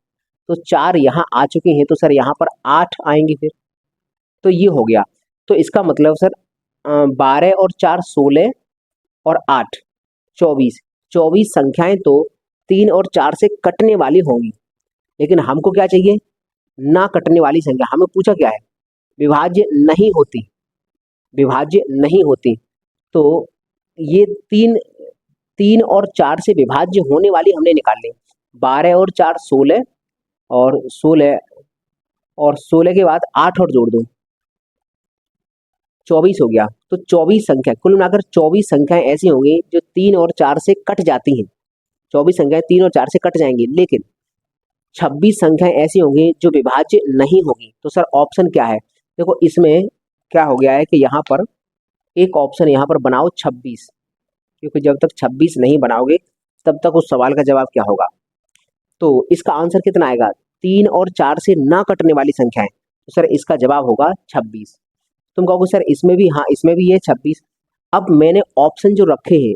तो 4 यहाँ आ चुकी हैं, तो सर यहाँ पर 8 आएंगी फिर। तो ये हो गया। तो इसका मतलब सर 12 और 4 16 और 8 24, 24 संख्याएं तो 3 और 4 से कटने वाली होंगी। लेकिन हमको क्या चाहिए, ना कटने वाली संख्या। हमें पूछा क्या है, विभाज्य नहीं होती, विभाज्य नहीं होती। तो ये 3 और 4 से विभाज्य होने वाली हमने निकाल ली। 12 और 4 16, और 16 के बाद 8 और जोड़ दो, 24 हो गया। तो 24 संख्या, कुल मिलाकर 24 संख्याएं ऐसी होंगी जो 3 और 4 से कट जाती हैं। 24 संख्याएं 3 और 4 से कट जाएंगी, लेकिन 26 संख्याएं ऐसी होंगी जो विभाज्य नहीं होगी। तो सर ऑप्शन क्या है, देखो इसमें क्या हो गया है कि यहाँ पर एक ऑप्शन यहाँ पर बनाओ 26, क्योंकि जब तक 26 नहीं बनाओगे तब तक उस सवाल का जवाब क्या होगा। तो इसका आंसर कितना आएगा, 3 और 4 से ना कटने वाली संख्याएं। तो सर इसका जवाब होगा 26। तुम कहोगे सर इसमें भी, हाँ इसमें भी ये 26। अब मैंने ऑप्शन जो रखे हैं,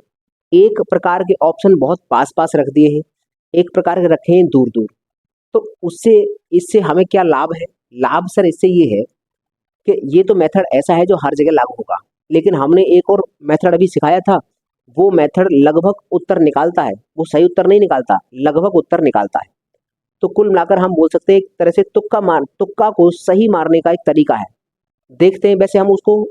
एक प्रकार के ऑप्शन बहुत पास पास रख दिए हैं, एक प्रकार के रखे हैं दूर दूर। तो उससे इससे हमें क्या लाभ है, लाभ सर इससे ये है कि ये तो मेथड ऐसा है जो हर जगह लागू होगा, लेकिन हमने एक और मेथड अभी सिखाया था, वो मेथड लगभग उत्तर निकालता है, वो सही उत्तर नहीं निकालता, लगभग उत्तर निकालता है। तो कुल मिलाकर हम बोल सकते हैं एक तरह से तुक्का को सही मारने का एक तरीका है। देखते हैं, वैसे हम उसको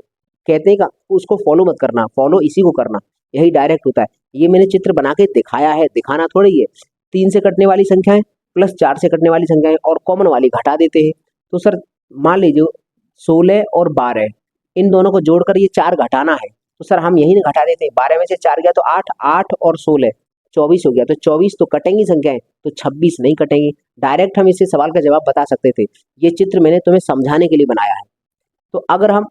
कहते हैं उसको फॉलो मत करना, फॉलो इसी को करना, यही डायरेक्ट होता है। ये मैंने चित्र बना के दिखाया है, दिखाना थोड़ी है। 3 से कटने वाली संख्याएं प्लस 4 से कटने वाली संख्याएं और कॉमन वाली घटा देते हैं। तो सर मान लीजिए 16 और 12, इन दोनों को जोड़कर ये 4 घटाना है, तो सर हम यही घटा देते हैं। 12 में से 4 गया तो 8, 8 और 16 24 हो गया। तो 24 तो कटेंगी संख्याएं, तो 26 नहीं कटेंगी। डायरेक्ट हम इससे सवाल का जवाब बता सकते थे। ये चित्र मैंने तुम्हें समझाने के लिए बनाया है। तो अगर हम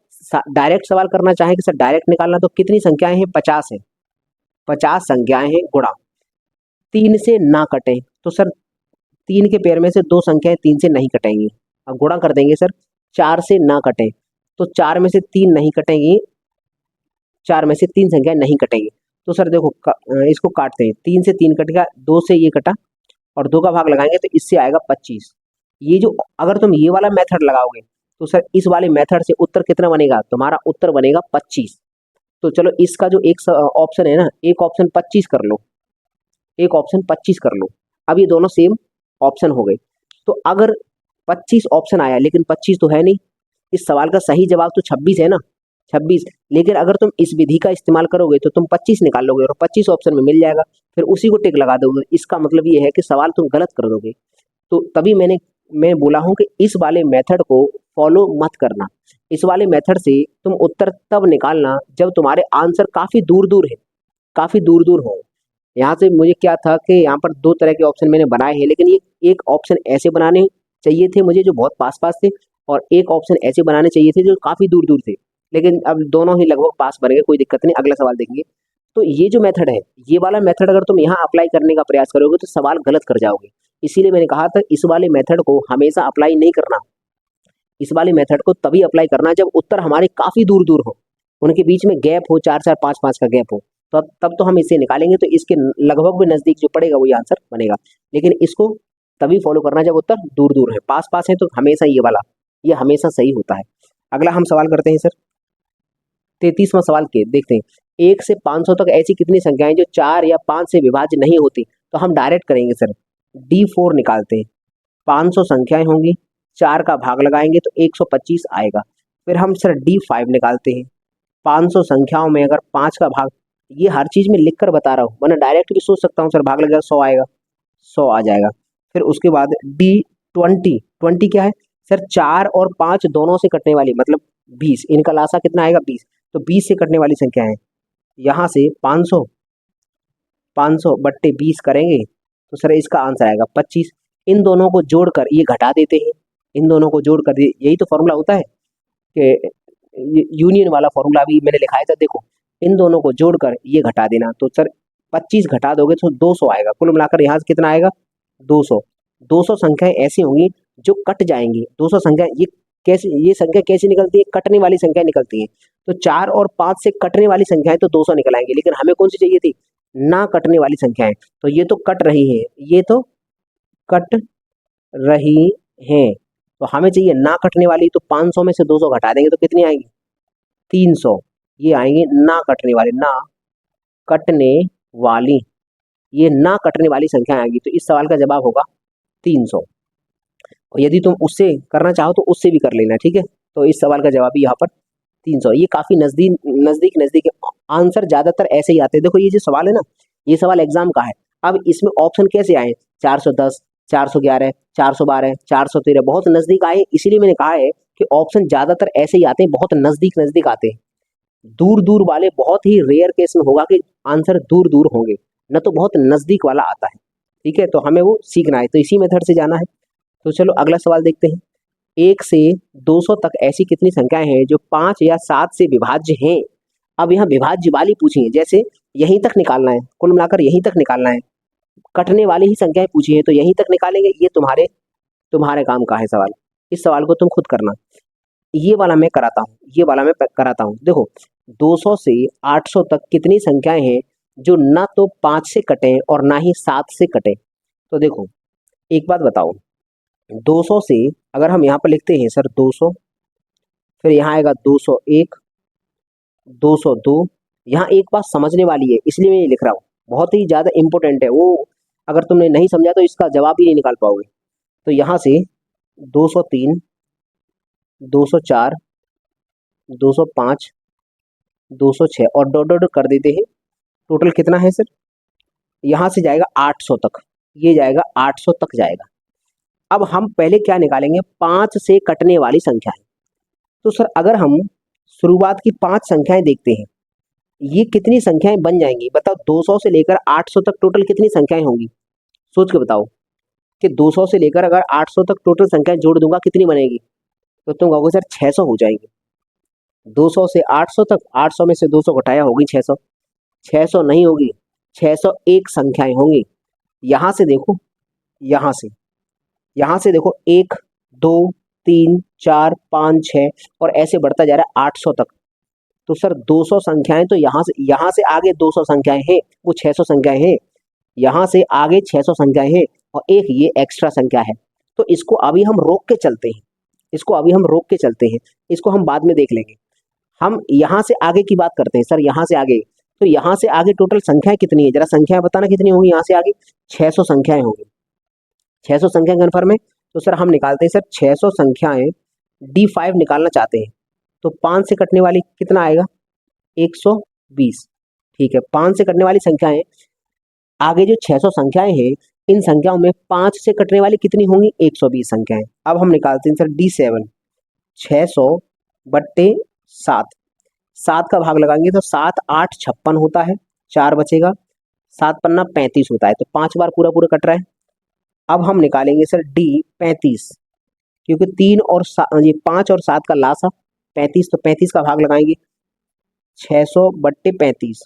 डायरेक्ट सवाल करना चाहें कि सर डायरेक्ट निकालना, तो कितनी संख्याएं हैं, 50 है, 50 संख्याएं हैं, गुणा 3 से ना कटें। तो सर 3 के पेयर में से 2 संख्याएं 3 से नहीं कटेंगी। अब गुणा कर देंगे सर, 4 से ना कटें, तो 4 में से 3 नहीं कटेंगी, 4 में से 3 संख्याएं नहीं कटेंगी। तो सर देखो इसको काटते हैं, 3 से 3 कट गया, 2 से ये कटा, और 2 का भाग लगाएंगे तो इससे आएगा 25। ये जो अगर तुम ये वाला मेथड लगाओगे तो सर इस वाले मेथड से उत्तर कितना बनेगा, तुम्हारा उत्तर बनेगा 25। तो चलो इसका जो एक ऑप्शन है ना, एक ऑप्शन 25 कर लो, एक ऑप्शन 25 कर लो। अब ये दोनों सेम ऑप्शन हो गए। तो अगर 25 ऑप्शन आया, लेकिन 25 तो है नहीं। इस सवाल का सही जवाब तो 26 है ना, 26। लेकिन अगर तुम इस विधि का इस्तेमाल करोगे तो तुम 25 निकाल लोगे और 25 ऑप्शन में मिल जाएगा, फिर उसी को टिक लगा दोगे। इसका मतलब ये है कि सवाल तुम गलत कर दोगे। तो तभी मैं बोला हूं कि इस वाले मेथड को फॉलो मत करना। इस वाले मेथड से तुम उत्तर तब निकालना जब तुम्हारे आंसर काफी दूर दूर है, काफी दूर दूर हो। यहाँ से मुझे क्या था कि यहाँ पर दो तरह के ऑप्शन मैंने बनाए हैं, लेकिन ये एक ऑप्शन ऐसे बनाने चाहिए थे मुझे जो बहुत पास पास थे, और एक ऑप्शन ऐसे बनाने चाहिए थे जो काफी दूर दूर थे। लेकिन अब दोनों ही लगभग पास बन गए, कोई दिक्कत नहीं। अगला सवाल देखेंगे। तो ये जो मेथड है, ये वाला मेथड अगर तुम यहाँ अप्लाई करने का प्रयास करोगे तो सवाल गलत कर जाओगे। इसीलिए मैंने कहा था इस वाले मेथड को हमेशा अप्लाई नहीं करना। इस वाले मेथड को तभी अप्लाई करना जब उत्तर हमारे काफी दूर दूर हो, उनके बीच में गैप हो, 4 4 5 5 का गैप हो, तो तब तो हम इसे निकालेंगे तो इसके लगभग भी नजदीक जो पड़ेगा वही आंसर बनेगा। लेकिन इसको तभी फॉलो करना जब उत्तर दूर दूर है। पास पास है तो हमेशा ये वाला, ये हमेशा सही होता है। अगला हम सवाल करते हैं सर, 33वां सवाल के देखते हैं। 1 से 500 तक ऐसी कितनी संख्याएं जो 4 या 5 से विभाज्य नहीं होती? तो हम डायरेक्ट करेंगे सर, D4 निकालते हैं। 500 संख्याएं होंगी, 4 का भाग लगाएंगे तो 125 आएगा। फिर हम सर D5 निकालते हैं। 500 संख्याओं में अगर 5 का भाग, ये हर चीज में लिख कर बता रहा हूँ, वरना डायरेक्ट भी सोच सकता हूँ सर भाग लगेगा 100 आएगा, 100 आ जाएगा। फिर उसके बाद D20, 20 क्या है सर? 4 और 5 दोनों से कटने वाली, मतलब 20, इनका लासा कितना आएगा? 20। तो 20 से कटने वाली संख्या है। यहाँ से 500 500 बट्टे 20 करेंगे तो सर इसका आंसर आएगा 25। इन दोनों को जोड़कर ये घटा देते हैं, इन दोनों को जोड़कर यही तो फॉर्मूला होता है कि यूनियन वाला फॉर्मूला भी मैंने लिखाया था। देखो, इन दोनों को जोड़कर ये घटा देना, तो सर 25 घटा दोगे तो 200 आएगा। कुल मिलाकर यहाँ से कितना आएगा? 200। 200 संख्याएं ऐसी होंगी जो कट जाएंगी। 200 संख्या ये कैसे, ये संख्या कैसी निकलती है? कटने वाली संख्या निकलती है। तो 4 और 5 से कटने वाली संख्याएं तो 200 निकल आएंगी, लेकिन हमें कौन सी चाहिए थी? ना कटने वाली संख्याएं। तो ये तो कट रही हैं, ये तो कट रही हैं, तो हमें चाहिए ना कटने वाली। तो 500 में से 200 घटा देंगे तो कितनी आएंगी? 300। ये आएंगे ना कटने वाली, ना कटने वाली, ये ना कटने वाली संख्या आएंगी। तो इस सवाल का जवाब होगा 300। और यदि तुम उससे करना चाहो तो उससे भी कर लेना, ठीक है। तो इस सवाल का जवाब भी यहाँ पर 300। ये काफी नजदीक नजदीक नजदीक आंसर ज्यादातर ऐसे ही आते हैं। देखो ये जो सवाल है ना, ये सवाल एग्जाम का है। अब इसमें ऑप्शन कैसे आए? 410, 411, 412, 413, बहुत नजदीक आए। इसीलिए मैंने कहा है कि ऑप्शन ज्यादातर ऐसे ही आते हैं, बहुत नजदीक नजदीक आते हैं। दूर दूर वाले बहुत ही रेयर केस में होगा कि आंसर दूर दूर होंगे, न तो बहुत नजदीक वाला आता है, ठीक है। तो हमें वो सीखना है, तो इसी मेथड से जाना है। तो चलो अगला सवाल देखते हैं। 1 से 200 तक ऐसी कितनी संख्याएं हैं जो 5 या 7 से विभाज्य हैं? अब यहाँ विभाज्य वाली पूछी है, जैसे यहीं तक निकालना है, कुल मिलाकर यहीं तक निकालना है। कटने वाली ही संख्याएं पूछी है तो यहीं तक निकालेंगे। ये तुम्हारे तुम्हारे काम का है सवाल। इस सवाल को तुम खुद करना। ये वाला मैं कराता हूँ, ये वाला मैं कराता हूँ। देखो, 200 से 800 तक कितनी संख्याएं हैं जो ना तो 5 से कटे और ना ही 7 से कटे? तो देखो, एक बात बताओ, 200 से अगर हम यहाँ पर लिखते हैं सर 200, फिर यहाँ आएगा 201, 202। यहाँ एक बात समझने वाली है, इसलिए मैं ये लिख रहा हूँ, बहुत ही ज़्यादा इंपॉर्टेंट है वो। अगर तुमने नहीं समझा तो इसका जवाब ही नहीं निकाल पाओगे। तो यहाँ से 203, 204, 205, 206 और डॉट डॉट कर देते हैं। टोटल कितना है सर? यहाँ से जाएगा 800 तक, ये जाएगा 800 तक जाएगा। अब हम पहले क्या निकालेंगे? 5 से कटने वाली संख्या है। तो सर अगर हम शुरुआत की 5 संख्याएं देखते हैं, ये कितनी संख्याएं बन जाएंगी बताओ? 200 से लेकर 800 तक टोटल कितनी संख्याएं होंगी? सोच के बताओ कि 200 से लेकर अगर 800 तक टोटल संख्याएं जोड़ दूंगा कितनी बनेगी? तो तुम कहोगे सर 600 हो जाएंगी। 200 से 800 तक, 800 में से 200 घटाया होगी 600। 600 नहीं होगी, 601 संख्याएं होंगी। यहाँ से देखो, यहाँ से देखो, 1 2 3 4 5 6 और ऐसे बढ़ता जा रहा है 800 तक। तो सर 200 संख्याएं तो यहाँ से आगे 200 संख्याएं हैं, वो 600 संख्याएं हैं। यहाँ से आगे 600 संख्याएं हैं और एक ये एक्स्ट्रा संख्या है। तो इसको अभी हम रोक के चलते हैं, इसको अभी हम रोक के चलते हैं, इसको हम बाद में देख लेंगे। हम यहाँ से आगे की बात करते हैं सर, यहाँ से आगे। तो यहाँ से आगे टोटल संख्याएं कितनी है? जरा संख्याएं बताना कितनी होंगी यहाँ से आगे? 600 संख्याएं होंगी। 600 संख्या कन्फर्म है। तो सर हम निकालते हैं सर 600 संख्याएं D5 निकालना चाहते हैं, तो 5 से कटने वाली कितना आएगा 120। ठीक है, 5 से कटने वाली संख्याएं, आगे जो 600 संख्याएं हैं इन संख्याओं में 5 से कटने वाली कितनी होंगी 120 संख्याएं। अब हम निकालते हैं सर D7, 600 बट्टे 7, 7 का भाग लगाएंगे तो 7 8 56 होता है, 4 बचेगा, 7 पन्ना 35 होता है, तो 5 बार पूरा पूरा कट रहा है। अब हम निकालेंगे सर D35, क्योंकि 5 और 7 का लासा 35, तो 35 का भाग लगाएंगे 600 बट्टे 35,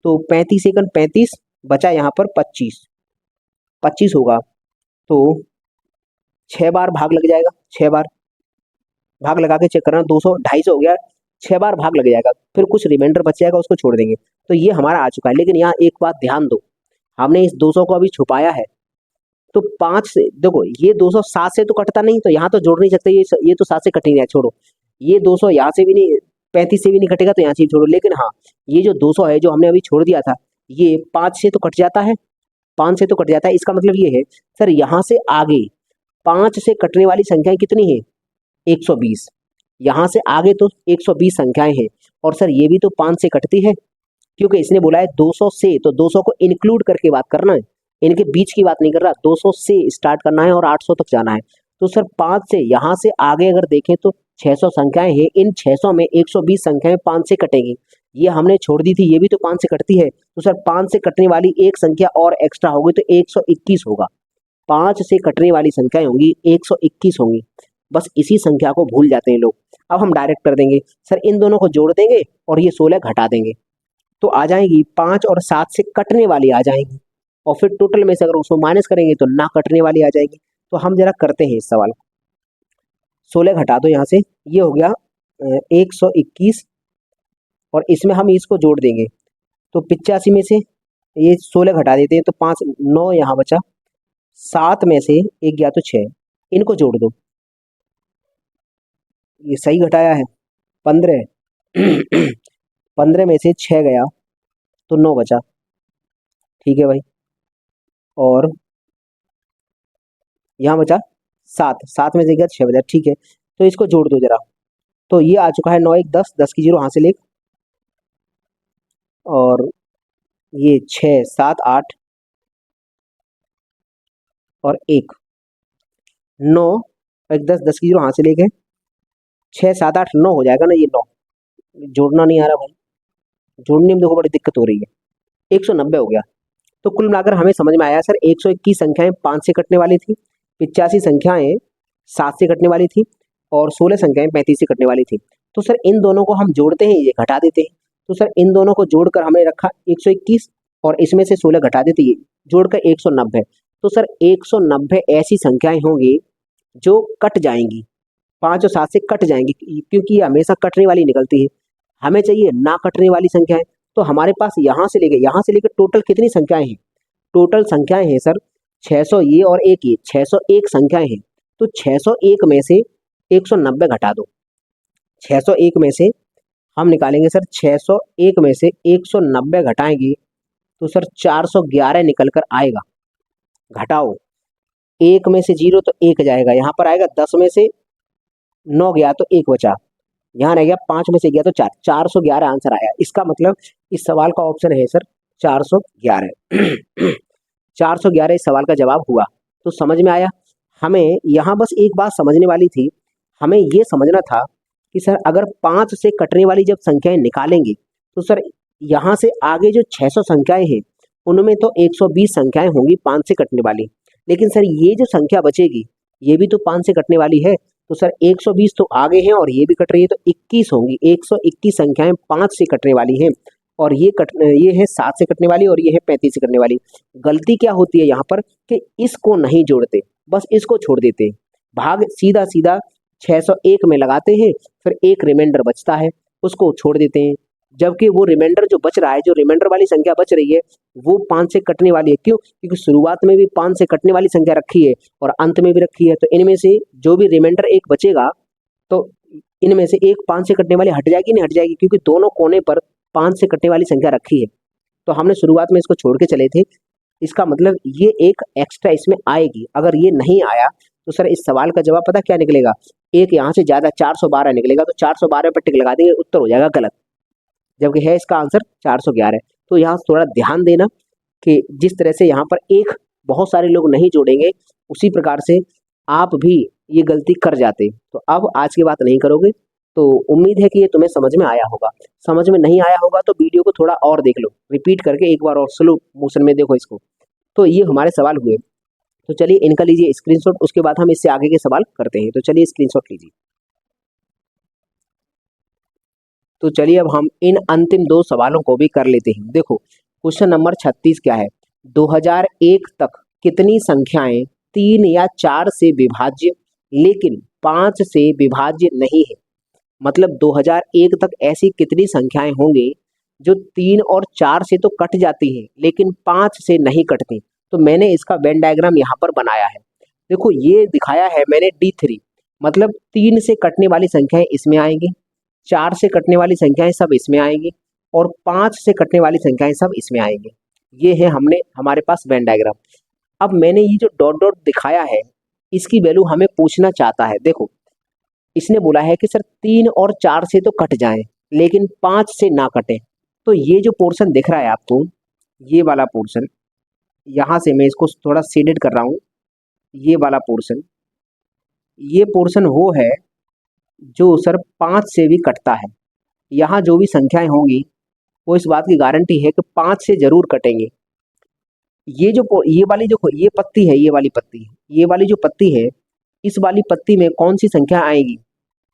तो 35 एकन 35, बचा यहाँ पर 25, 25 होगा, तो 6 बार भाग लग जाएगा, 6 बार भाग लगा के चेक करना, 200 250 हो गया, 6 बार भाग लग जाएगा, फिर कुछ रिमाइंडर बच जाएगा उसको छोड़ देंगे। तो ये हमारा आ चुका है। लेकिन यहाँ एक बात ध्यान दो, हमने इस 200 को अभी छुपाया है, तो 5 से देखो ये 200 7 से तो कटता नहीं, तो यहाँ तो जोड़ नहीं सकते, ये तो 7 से कट नहीं रहा, छोड़ो। ये 200 यहाँ से भी नहीं, 35 से भी नहीं कटेगा, तो यहाँ से छोड़ो। लेकिन हाँ, ये जो 200 है जो हमने अभी छोड़ दिया था, ये 5 से तो कट जाता है, 5 से तो कट जाता है। इसका मतलब ये है सर यहाँ से आगे 5 से कटने वाली संख्याएं कितनी है 120, यहाँ से आगे तो 120 संख्याएं हैं, और सर ये भी तो 5 से कटती है, क्योंकि इसने बोला है 200 से, तो 200 को इंक्लूड करके बात करना है, इनके बीच की बात नहीं कर रहा। 200 से स्टार्ट करना है और 800 तक जाना है। तो सर 5 से यहाँ से आगे अगर देखें तो 600 संख्याएं हैं, इन 600 में 120 संख्याएं 5 से कटेंगी, ये हमने छोड़ दी थी, ये भी तो 5 से कटती है। तो सर 5 से कटने वाली एक संख्या और एक्स्ट्रा होगी, तो 121 होगा। 5 से कटने वाली संख्याएं होंगी 121 होंगी, बस इसी संख्या को भूल जाते हैं लोग। अब हम डायरेक्ट कर देंगे सर, इन दोनों को जोड़ देंगे और ये 16 घटा देंगे, तो आ जाएगी 5 और 7 से कटने वाली आ जाएंगी, और फिर टोटल में से अगर उसको माइनस करेंगे तो ना कटने वाली आ जाएगी। तो हम जरा करते हैं इस सवाल को, 16 घटा दो यहाँ से, ये हो गया 121, और इसमें हम इसको जोड़ देंगे, तो 85 में से ये 16 घटा देते हैं, तो 5 9 यहाँ बचा, 7 में से 1 गया तो 6, इनको जोड़ दो, ये सही घटाया है 15 15 में से 6 गया तो 9 बचा, ठीक है भाई, और यहाँ बचा 7, 7 में से गया 6 बचा, ठीक है। तो इसको जोड़ दो जरा, तो ये आ चुका है 9 1 10, 10 की 0 हासिल 1, और ये 6 7 8 और 1, 9 1 10, 10 की 0 हासिल 1 है, 6 7 8 9 हो जाएगा ना, ये 9 जोड़ना नहीं आ रहा भाई, जोड़ने में देखो बड़ी दिक्कत हो रही है, 190 हो गया। तो कुल मिलाकर हमें समझ में आया सर 121 संख्याएं 5 से कटने वाली थी, 85 संख्याएं 7 से कटने वाली थी, और 16 संख्याएं 35 से कटने वाली थी। तो सर इन दोनों को हम जोड़ते हैं, ये घटा देते हैं, तो सर इन दोनों को जोड़कर हमने रखा 121, और इसमें से 16 घटा देते हैं, जोड़कर 190। तो सर 190 ऐसी संख्याएं होंगी जो कट जाएंगी, 5 और 7 से कट जाएंगी, क्योंकि ये हमेशा कटने वाली निकलती है। हमें चाहिए ना कटने वाली संख्याएं, तो हमारे पास यहाँ से लेके टोटल कितनी संख्याएं हैं, टोटल संख्याएं हैं सर 600 ये और एक ये 601 संख्याएं हैं। तो 601 में से 190 घटा दो, 601 में से हम निकालेंगे सर, 601 में से 190 घटाएंगे तो सर 411 निकल कर आएगा। घटाओ, 1 में से 0 तो 1 जाएगा, यहाँ पर आएगा 10 में से 9 गया तो 1 बचा, यहाँ रह गया 5 में से गया तो 4, 411 आंसर आया। इसका मतलब इस सवाल का ऑप्शन है सर 411 411 इस सवाल का जवाब हुआ। तो समझ में आया। हमें यहाँ बस एक बात समझने वाली थी, हमें ये समझना था कि सर अगर 5 से कटने वाली जब संख्याएं निकालेंगे तो सर यहाँ से आगे जो 600 संख्याएं हैं उनमें तो 120 संख्याएं होंगी 5 से कटने वाली, लेकिन सर ये जो संख्या बचेगी ये भी तो 5 से कटने वाली है, तो सर 120 तो आगे हैं और ये भी कट रही है, तो 21 होंगी, 121 संख्याएं 5 से कटने वाली हैं, और ये है 7 से कटने वाली, और ये है 35 से कटने वाली। गलती क्या होती है यहाँ पर कि इसको नहीं जोड़ते, बस इसको छोड़ देते हैं, भाग सीधा सीधा 601 में लगाते हैं, फिर एक रिमाइंडर बचता है उसको छोड़ देते हैं, जबकि वो रिमाइंडर जो बच रहा है, जो रिमाइंडर वाली संख्या बच रही है वो 5 से कटने वाली है। क्यों? क्योंकि शुरुआत में भी 5 से कटने वाली संख्या रखी है और अंत में भी रखी है, तो इनमें से जो भी रिमाइंडर एक बचेगा तो इनमें से एक 5 से कटने वाली हट जाएगी, नहीं हट जाएगी, क्योंकि दोनों कोने पर 5 से कटने वाली संख्या रखी है। तो हमने शुरुआत में इसको छोड़ के चले थे, इसका मतलब ये एक एक्स्ट्रा इसमें आएगी। अगर ये नहीं आया तो सर इस सवाल का जवाब पता क्या निकलेगा, एक यहाँ से ज़्यादा 412 निकलेगा, तो 412 पर टिक लगा देंगे, उत्तर हो जाएगा गलत, जबकि है इसका आंसर 411। तो यहाँ थोड़ा ध्यान देना कि जिस तरह से यहाँ पर एक बहुत सारे लोग नहीं जोड़ेंगे, उसी प्रकार से आप भी ये गलती कर जाते। तो अब आज की बात नहीं करोगे। तो उम्मीद है कि ये तुम्हें समझ में आया होगा। समझ में नहीं आया होगा तो वीडियो को थोड़ा और देख लो, रिपीट करके एक बार और स्लो मोशन में देखो इसको। तो ये हमारे सवाल हुए। तो चलिए इनका लीजिए स्क्रीनशॉट, उसके बाद हम इससे आगे के सवाल करते हैं। तो चलिए स्क्रीनशॉट लीजिए। तो चलिए अब हम इन अंतिम 2 सवालों को भी कर लेते हैं। देखो क्वेश्चन नंबर 36 क्या है, 2001 तक कितनी संख्याएं 3 या 4 से विभाज्य लेकिन 5 से विभाज्य नहीं है। मतलब 2001 तक ऐसी कितनी संख्याएं होंगी जो 3 और 4 से तो कट जाती हैं लेकिन 5 से नहीं कटती। तो मैंने इसका वेन डायग्राम यहाँ पर बनाया है। देखो ये दिखाया है मैंने D3, मतलब 3 से कटने वाली संख्याएं इसमें आएंगी, 4 से कटने वाली संख्याएं सब इसमें आएंगी और 5 से कटने वाली संख्याएं सब इसमें आएंगी। ये है हमारे पास वेन डायग्राम। अब मैंने ये जो डॉट डॉट दिखाया है इसकी वैल्यू हमें पूछना चाहता है। देखो इसने बोला है कि सर 3 और 4 से तो कट जाएं लेकिन 5 से ना कटे। तो ये जो पोर्शन दिख रहा है आपको, ये वाला पोर्शन, यहाँ से मैं इसको थोड़ा शेडेड कर रहा हूँ, ये वाला पोर्शन, ये पोर्शन वो है जो सर 5 से भी कटता है। यहाँ जो भी संख्याएं होंगी वो इस बात की गारंटी है कि 5 से जरूर कटेंगे। ये वाली जो ये पत्ती है, ये वाली पत्ती, ये वाली जो पत्ती है, इस वाली पत्ती में कौन सी संख्या आएगी,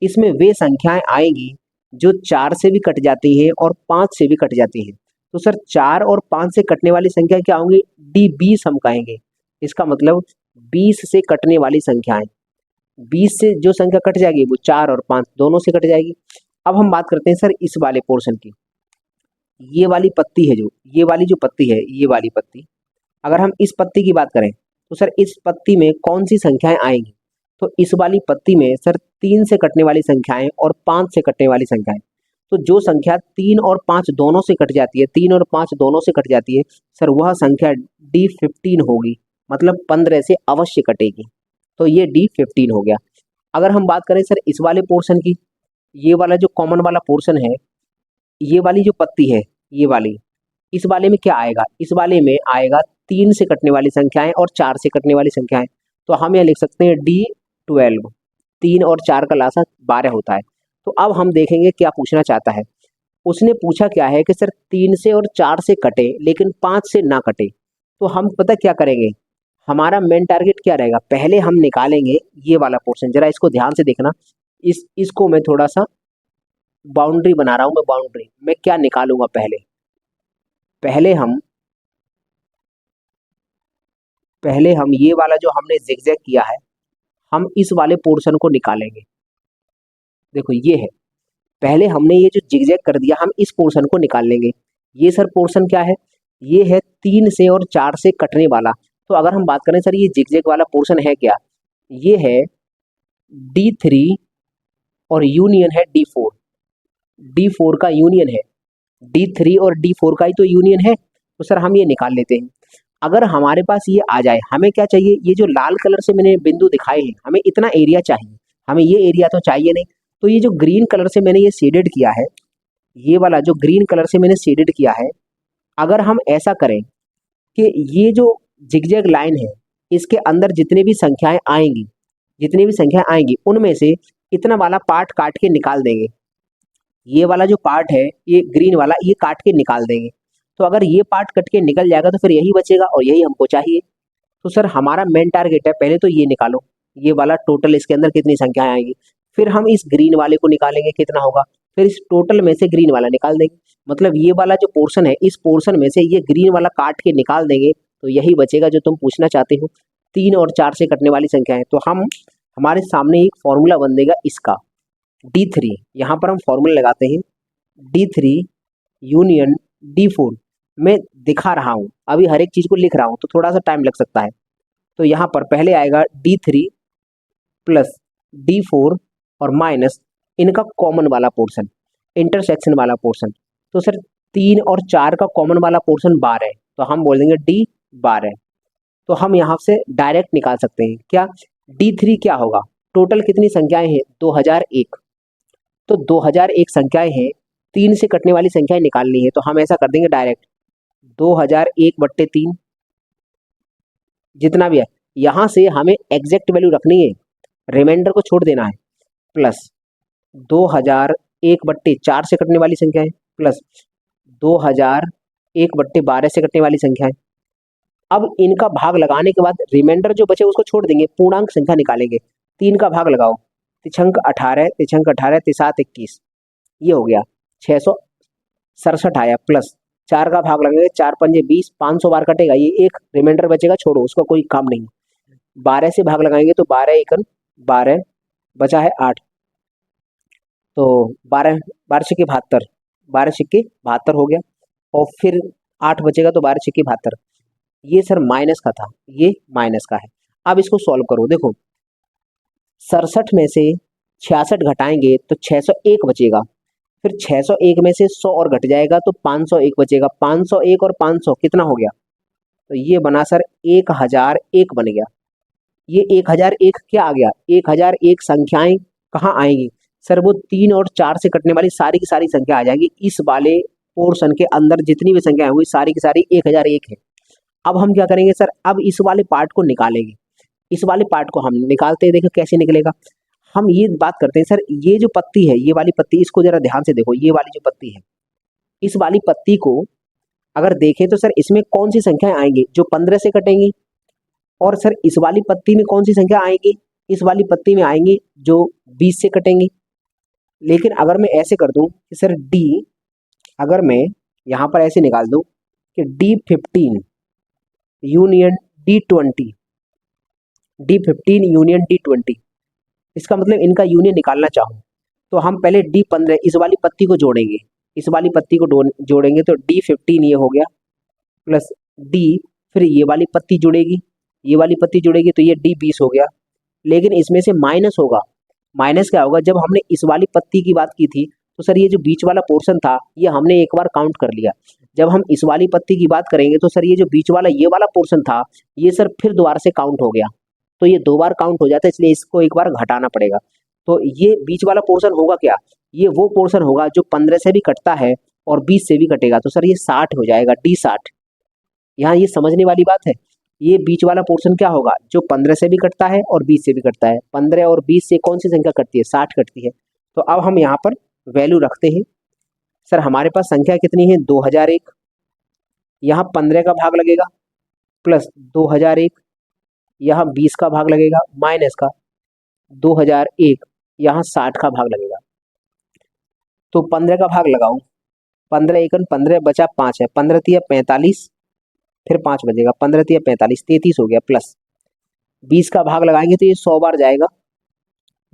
इसमें वे संख्याएं आएंगी जो 4 से भी कट जाती हैं और 5 से भी कट जाती हैं। तो सर 4 और 5 से कटने वाली संख्या क्या होंगी, D20 हम कहेंगे। इसका मतलब 20 से कटने वाली संख्याएं, 20 से जो संख्या कट जाएगी वो 4 और 5 दोनों से कट जाएगी। अब हम बात करते हैं सर इस वाले पोर्शन की। ये वाली पत्ती है, जो ये वाली जो पत्ती है, ये वाली पत्ती, अगर हम इस पत्ती की बात करें तो सर इस पत्ती में कौन सी संख्याएं आएंगी, तो इस वाली पत्ती में सर 3 से कटने वाली संख्याएं और 5 से कटने वाली संख्याएं। तो जो संख्या 3 और 5 दोनों से कट जाती है, 3 और 5 दोनों से कट जाती है सर, वह संख्या D15 होगी, मतलब 15 से अवश्य कटेगी। तो ये D15 हो गया। अगर हम बात करें सर इस वाले पोर्शन की, ये वाला जो कॉमन वाला पोर्शन है, ये वाली जो पत्ती है, ये वाली, इस वाले में क्या आएगा, इस वाले में आएगा 3 से कटने वाली संख्याएं और 4 से कटने वाली संख्याएं। तो हम यहाँ लिख सकते हैं D12, 3 और 4 का लासा 12 होता है। तो अब हम देखेंगे क्या पूछना चाहता है। उसने पूछा क्या है कि सर 3 से और 4 से कटे लेकिन 5 से ना कटे। तो हम पता क्या करेंगे, हमारा मेन टारगेट क्या रहेगा, पहले हम निकालेंगे ये वाला पोर्शन। जरा इसको ध्यान से देखना, इसको मैं थोड़ा सा बाउंड्री बना रहा हूँ। बाउंड्री मैं क्या निकालूंगा, पहले हम ये वाला जो हमने जिगजैग किया है, हम इस वाले पोर्शन को निकालेंगे। देखो ये है, पहले हमने ये जो जिगजैग कर दिया, हम इस पोर्शन को निकाल लेंगे। ये सर पोर्शन क्या है, ये है 3 से और 4 से कटने वाला। तो अगर हम बात करें सर ये जिगजैग वाला पोर्शन है क्या, ये है D3 और यूनियन है D4। D4 का यूनियन है, D3 और D4 का ही तो यूनियन है। तो सर हम ये निकाल लेते हैं। अगर हमारे पास ये आ जाए, हमें क्या चाहिए, ये जो लाल कलर से मैंने बिंदु दिखाए हैं, हमें इतना एरिया चाहिए, हमें ये एरिया तो चाहिए नहीं। तो ये जो ग्रीन कलर से मैंने ये शेडेड किया है, ये वाला जो ग्रीन कलर से मैंने शेडेड किया है, अगर हम ऐसा करें कि ये जो जिगजैग लाइन है, इसके अंदर जितने भी संख्याएं आएंगी उनमें से इतना वाला पार्ट काट के निकाल देंगे। ये वाला जो पार्ट है, ये ग्रीन वाला, ये काट के निकाल देंगे। तो अगर ये पार्ट कट के निकल जाएगा तो फिर यही बचेगा और यही हमको चाहिए। तो सर हमारा मेन टारगेट है, पहले तो ये निकालो, ये वाला टोटल इसके अंदर कितनी संख्याएं आएंगी, फिर हम इस ग्रीन वाले को निकालेंगे कितना होगा, फिर इस टोटल में से ग्रीन वाला निकाल देंगे। मतलब ये वाला जो पोर्शन है, इस पोर्शन में से ये ग्रीन वाला काट के निकाल देंगे तो यही बचेगा जो तुम पूछना चाहते हो, 3 और 4 से कटने वाली संख्या है। तो हमारे सामने एक फॉर्मूला बन देगा इसका, D3, यहाँ पर हम फॉर्मूला लगाते हैं D3 यूनियन D4। मैं दिखा रहा हूँ, अभी हर एक चीज को लिख रहा हूँ तो थोड़ा सा टाइम लग सकता है। तो यहाँ पर पहले आएगा D3 प्लस D4 और माइनस इनका कॉमन वाला पोर्शन, इंटरसेक्शन वाला पोर्शन। तो सर 3 और 4 का कॉमन वाला पोर्शन 12 है, तो हम बोल देंगे 12। तो हम यहाँ से डायरेक्ट निकाल सकते हैं क्या, D3 क्या होगा, टोटल कितनी संख्याएं हैं 2001, तो 2001 संख्याएं हैं, 3 से कटने वाली संख्याएं निकालनी है, तो हम ऐसा कर देंगे डायरेक्ट 2001/3 जितना भी है, यहाँ से हमें एग्जैक्ट वैल्यू रखनी है, रिमाइंडर को छोड़ देना है, प्लस 2001/4 से कटने वाली संख्याएं प्लस 2001/12 से कटने वाली संख्याएं। अब इनका भाग लगाने के बाद रिमाइंडर जो बचे उसको छोड़ देंगे, पूर्णांक संख्या निकालेंगे। 3 का भाग लगाओ, तिछंक 18, तिछंक 18, तिसात 21, ये हो गया 667 आया, प्लस 4 का भाग लगेगा, 4 पंजे 20, 500 बार कटेगा, ये एक रिमाइंडर बचेगा, छोड़ो उसका कोई काम नहीं। 12 से भाग लगाएंगे तो 12 एकन 12, बचा है 8, तो 12 12 छिक्के 72, 12 छिक्के 72 हो गया, और फिर 8 बचेगा तो 12 छिक्के 72। ये सर माइनस का था, ये माइनस का है। अब इसको सॉल्व करो, देखो 67 में से 66 घटाएंगे तो 601 बचेगा, फिर 601 में से 100 और घट जाएगा तो 501 बचेगा, 501 और 500 कितना हो गया, तो ये बना सर 1001 बन गया। ये 1001 क्या आ गया, 1001 संख्याएं कहाँ आएंगी सर, वो 3 और 4 से कटने वाली सारी की सारी संख्या आ जाएंगी, इस वाले पोर्शन के अंदर जितनी भी संख्या होंगी सारी की सारी 1001 है। अब हम क्या करेंगे सर, अब इस वाले पार्ट को निकालेंगे, इस वाले पार्ट को हम निकालते हैं, देखो कैसे निकलेगा। हम ये बात करते हैं सर, ये जो पत्ती है, ये वाली पत्ती, इसको जरा ध्यान से देखो, ये वाली जो पत्ती है, इस वाली पत्ती को अगर देखें तो सर इसमें कौन सी संख्याएं आएंगी जो 15 से कटेंगी, और सर इस वाली पत्ती में कौन सी संख्या आएंगी, इस वाली पत्ती में आएंगी जो 20 से कटेंगी। लेकिन अगर मैं ऐसे कर दूं कि सर D, अगर मैं यहाँ पर ऐसे निकाल दूं कि D15 union D20, D15 union D20, इसका मतलब इनका यूनियन निकालना चाहूँ तो हम पहले D15 इस वाली पत्ती को जोड़ेंगे, इस वाली पत्ती को जोड़ेंगे तो D15 ये हो गया, प्लस D, फिर ये वाली पत्ती जुड़ेगी, ये वाली पत्ती जुड़ेगी तो ये D20 हो गया। लेकिन इसमें से माइनस होगा, माइनस क्या होगा, जब हमने इस वाली पत्ती की बात की थी तो सर ये जो बीच वाला पोर्शन था ये हमने एक बार काउंट कर लिया, जब हम इस वाली पत्ती की बात करेंगे तो सर ये जो बीच वाला ये वाला पोर्शन था ये सर फिर दोबारा से काउंट हो गया, तो ये 2 बार काउंट हो जाता है, इसलिए इसको एक बार घटाना पड़ेगा। तो ये बीच वाला पोर्शन होगा क्या, ये वो पोर्शन होगा जो 15 से भी कटता है और 20 से भी कटेगा, तो सर ये 60 हो जाएगा, D60। यहाँ ये समझने वाली बात है, ये बीच वाला पोर्शन क्या होगा जो 15 से भी कटता है और 20 से भी कटता है, 15 और 20 से कौन सी संख्या कटती है, 60 कटती है। तो अब हम यहाँ पर वैल्यू रखते हैं, सर हमारे पास संख्या कितनी है 2001, यहाँ 15 का भाग लगेगा, प्लस 2001, यहाँ 20 का भाग लगेगा, माइनस का 2001, यहाँ 60 का भाग लगेगा। तो 15 का भाग लगाऊं, 15 एकन 15, बचा 5 है, 15 तिया 45, फिर 5 बजेगा, 15 तिया 45, 33 हो गया, प्लस 20 का भाग लगाएंगे तो ये 100 बार जाएगा,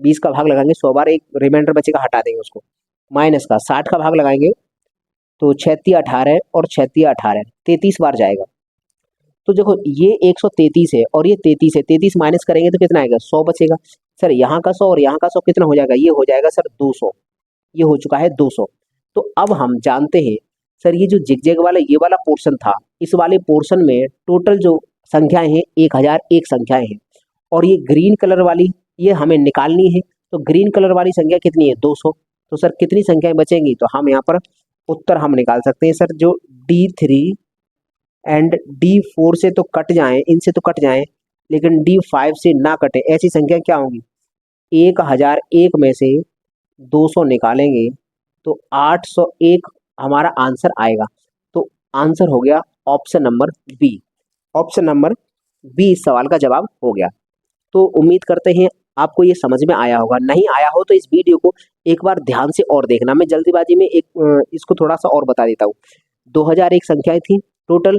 20 का भाग लगाएंगे 100 बार, एक रिमाइंडर बचेगा हटा देंगे उसको, माइनस का 60 का भाग लगाएंगे तो 6 तिया 18 और 6 तिया 18, 33 बार जाएगा। तो देखो ये 133 है और ये 33 है, 33 माइनस करेंगे तो कितना आएगा, 100 बचेगा। सर यहाँ का 100 और यहाँ का 100 कितना हो जाएगा, ये हो जाएगा सर 200, ये हो चुका है 200। तो अब हम जानते हैं सर ये जो जिगजैग वाला ये वाला पोर्शन था, इस वाले पोर्शन में टोटल जो संख्याएं हैं 1001 संख्याएं हैं, और ये ग्रीन कलर वाली ये हमें निकालनी है, तो ग्रीन कलर वाली संख्या कितनी है 200। तो सर कितनी संख्याएं बचेंगी, तो हम यहाँ पर उत्तर हम निकाल सकते हैं सर, जो D3 एंड D4 से तो कट जाएं, इनसे तो कट जाएं, लेकिन D5 से ना कटे, ऐसी संख्या क्या होंगी, 1001 में से 200 निकालेंगे तो 801 हमारा आंसर आएगा। तो आंसर हो गया option number B, option number B इस सवाल का जवाब हो गया। तो उम्मीद करते हैं आपको ये समझ में आया होगा, नहीं आया हो तो इस वीडियो को एक बार ध्यान से और देखना। मैं जल्दीबाजी में इसको थोड़ा सा और बता देता हूँ। 2001 संख्याएं थी टोटल,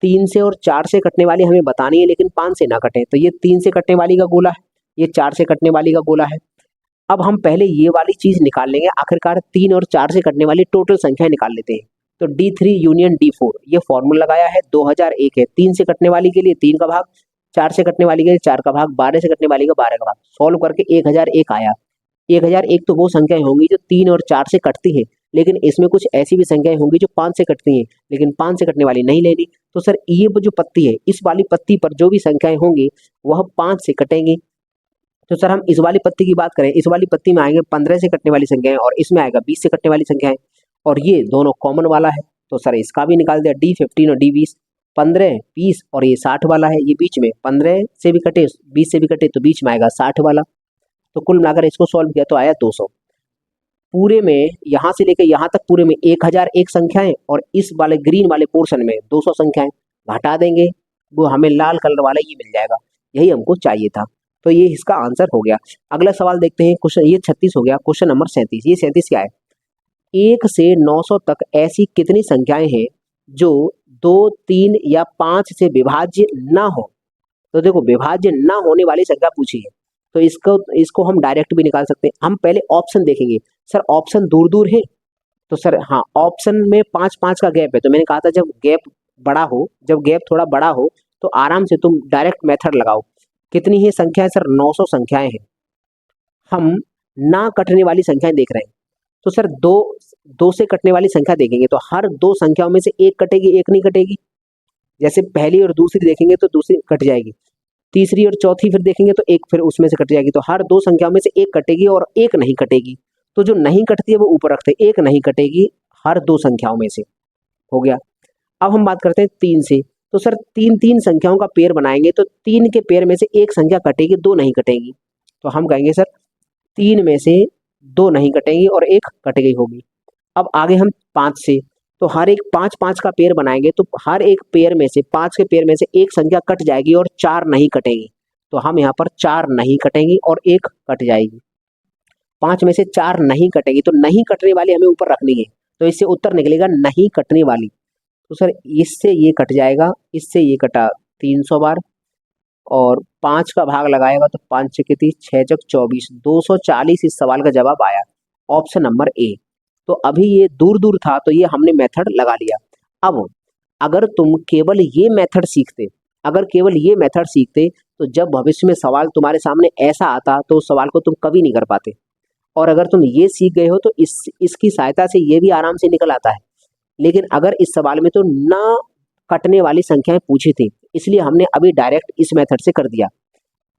3 से और 4 से कटने वाली हमें बतानी है, लेकिन 5 से ना कटे, तो ये 3 से कटने वाली का गोला है, ये 4 से कटने वाली का गोला है। अब हम पहले ये वाली चीज निकाल लेंगे, आखिरकार 3 और 4 से कटने वाली टोटल संख्या निकाल लेते हैं। तो D3 यूनियन D4 ये फॉर्मूला लगाया है, 2001 है, 3 से कटने वाली के लिए 3 का भाग, 4 से कटने वाली के लिए 4 का भाग, 12 से कटने वाली का 12 का भाग, सॉल्व करके 1001 आया। 1001 तो वो संख्याएं होंगी जो 3 और 4 से कटती हैं, लेकिन इसमें कुछ ऐसी भी संख्याएं होंगी जो 5 से कटती हैं, लेकिन 5 से कटने वाली नहीं लेनी। तो सर ये जो पत्ती है, इस वाली पत्ती पर जो भी संख्याएं होंगी वह 5 से कटेंगी। तो सर हम इस वाली पत्ती की बात करें, इस वाली पत्ती में आएंगे 15 से कटने वाली संख्याएं और इसमें आएगा 20 से कटने वाली संख्याएं, और ये दोनों कॉमन वाला है। तो सर इसका भी निकाल दिया, D15 और D20, 15 20 और ये 60 वाला है, ये बीच में 15 से भी कटे 20 से भी कटे तो बीच में आएगा 60 वाला। तो कुल मिलाकर इसको सॉल्व किया तो आया 200। पूरे में यहाँ से लेकर यहाँ तक पूरे में 1001 संख्याएं और इस वाले ग्रीन वाले पोर्शन में 200 संख्याएं, घटा देंगे वो हमें लाल कलर वाला ये मिल जाएगा, यही हमको चाहिए था। तो ये इसका आंसर हो गया। अगला सवाल देखते हैं, क्वेश्चन ये 36 हो गया। क्वेश्चन नंबर 37, ये 37 क्या है? 1 से 900 तक ऐसी कितनी संख्याएं हैं जो 2, 3 या 5 से विभाज्य ना हो? तो देखो विभाज्य ना होने वाली संख्या पूछी है, तो इसको हम डायरेक्ट भी निकाल सकते हैं। हम पहले ऑप्शन देखेंगे। सर ऑप्शन दूर दूर है, तो सर हाँ ऑप्शन में 5-5 का गैप है, तो मैंने कहा था जब गैप बड़ा हो, जब गैप थोड़ा बड़ा हो तो आराम से तुम डायरेक्ट मेथड लगाओ। कितनी है संख्याएं? सर 900 संख्याएं हैं। हम ना कटने वाली संख्याएं देख रहे हैं, तो सर दो से कटने वाली संख्या देखेंगे तो हर दो संख्याओं में से एक कटेगी, एक नहीं कटेगी। जैसे पहली और दूसरी देखेंगे तो दूसरी कट जाएगी, तीसरी और चौथी फिर देखेंगे तो एक फिर उसमें से कट जाएगी। तो हर दो संख्याओं में से एक कटेगी और एक नहीं कटेगी। तो जो नहीं कटती है वो ऊपर रखते हैं, एक नहीं कटेगी हर दो संख्याओं में से, हो गया। अब हम बात करते हैं 3 से। तो सर 3 संख्याओं का पेयर बनाएंगे तो 3 के पेयर में से एक संख्या कटेगी, 2 नहीं कटेगी। तो हम कहेंगे सर 3 में से 2 नहीं कटेंगी और एक कट गई होगी। अब आगे हम 5 से, तो हर एक 5-5 का पेयर बनाएंगे तो हर एक पेयर में से 5 के पेयर में से एक संख्या कट जाएगी और 4 नहीं कटेगी। तो हम यहाँ पर 4 नहीं कटेंगी और एक कट जाएगी। 5 में से 4 नहीं कटेगी, तो नहीं कटने वाली हमें ऊपर रखनी है, तो इससे उत्तर निकलेगा नहीं कटने वाली। तो सर इससे ये कट जाएगा, इससे ये कटा 300 बार और 5 का भाग लगाएगा तो 5 छक्के 30, 6 चक 24, 240 इस सवाल का जवाब आया, ऑप्शन नंबर ए। तो अभी ये दूर दूर था तो ये हमने मेथड लगा लिया। अब अगर तुम केवल ये मेथड सीखते, अगर केवल ये मेथड सीखते तो जब भविष्य में सवाल तुम्हारे सामने ऐसा आता तो उस सवाल को तुम कभी नहीं कर पाते। और अगर तुम ये सीख गए हो तो इसकी सहायता से ये भी आराम से निकल आता है। लेकिन अगर इस सवाल में तो ना कटने वाली संख्याएं पूछी थी, इसलिए हमने अभी डायरेक्ट इस मेथड से कर दिया।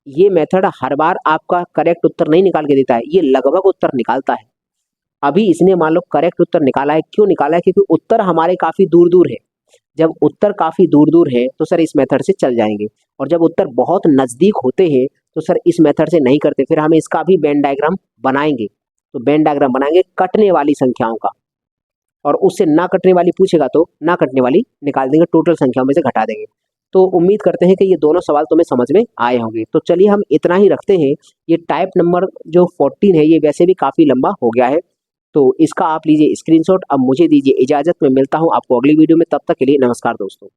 ये मेथड हर बार आपका करेक्ट उत्तर नहीं निकाल के देता है, ये लगभग उत्तर निकालता है। अभी इसने मान लो करेक्ट उत्तर निकाला है, क्यों निकाला है? क्योंकि उत्तर हमारे काफी दूर दूर है। जब उत्तर काफी दूर दूर है तो सर इस मेथड से चल जाएंगे, और जब उत्तर बहुत नजदीक होते हैं तो सर इस मेथड से नहीं करते, फिर हम इसका भी वेन डायग्राम बनाएंगे। तो वेन डायग्राम बनाएंगे कटने वाली संख्याओं का, और उससे ना कटने वाली पूछेगा तो ना कटने वाली निकाल देंगे, टोटल संख्याओं में से घटा देंगे। तो उम्मीद करते हैं कि ये दोनों सवाल तुम्हें समझ में आए होंगे। तो चलिए हम इतना ही रखते हैं। ये टाइप नंबर जो 14 है ये वैसे भी काफ़ी लंबा हो गया है, तो इसका आप लीजिए स्क्रीनशॉट। अब मुझे दीजिए इजाज़त, में मिलता हूँ आपको अगली वीडियो में, तब तक के लिए नमस्कार दोस्तों।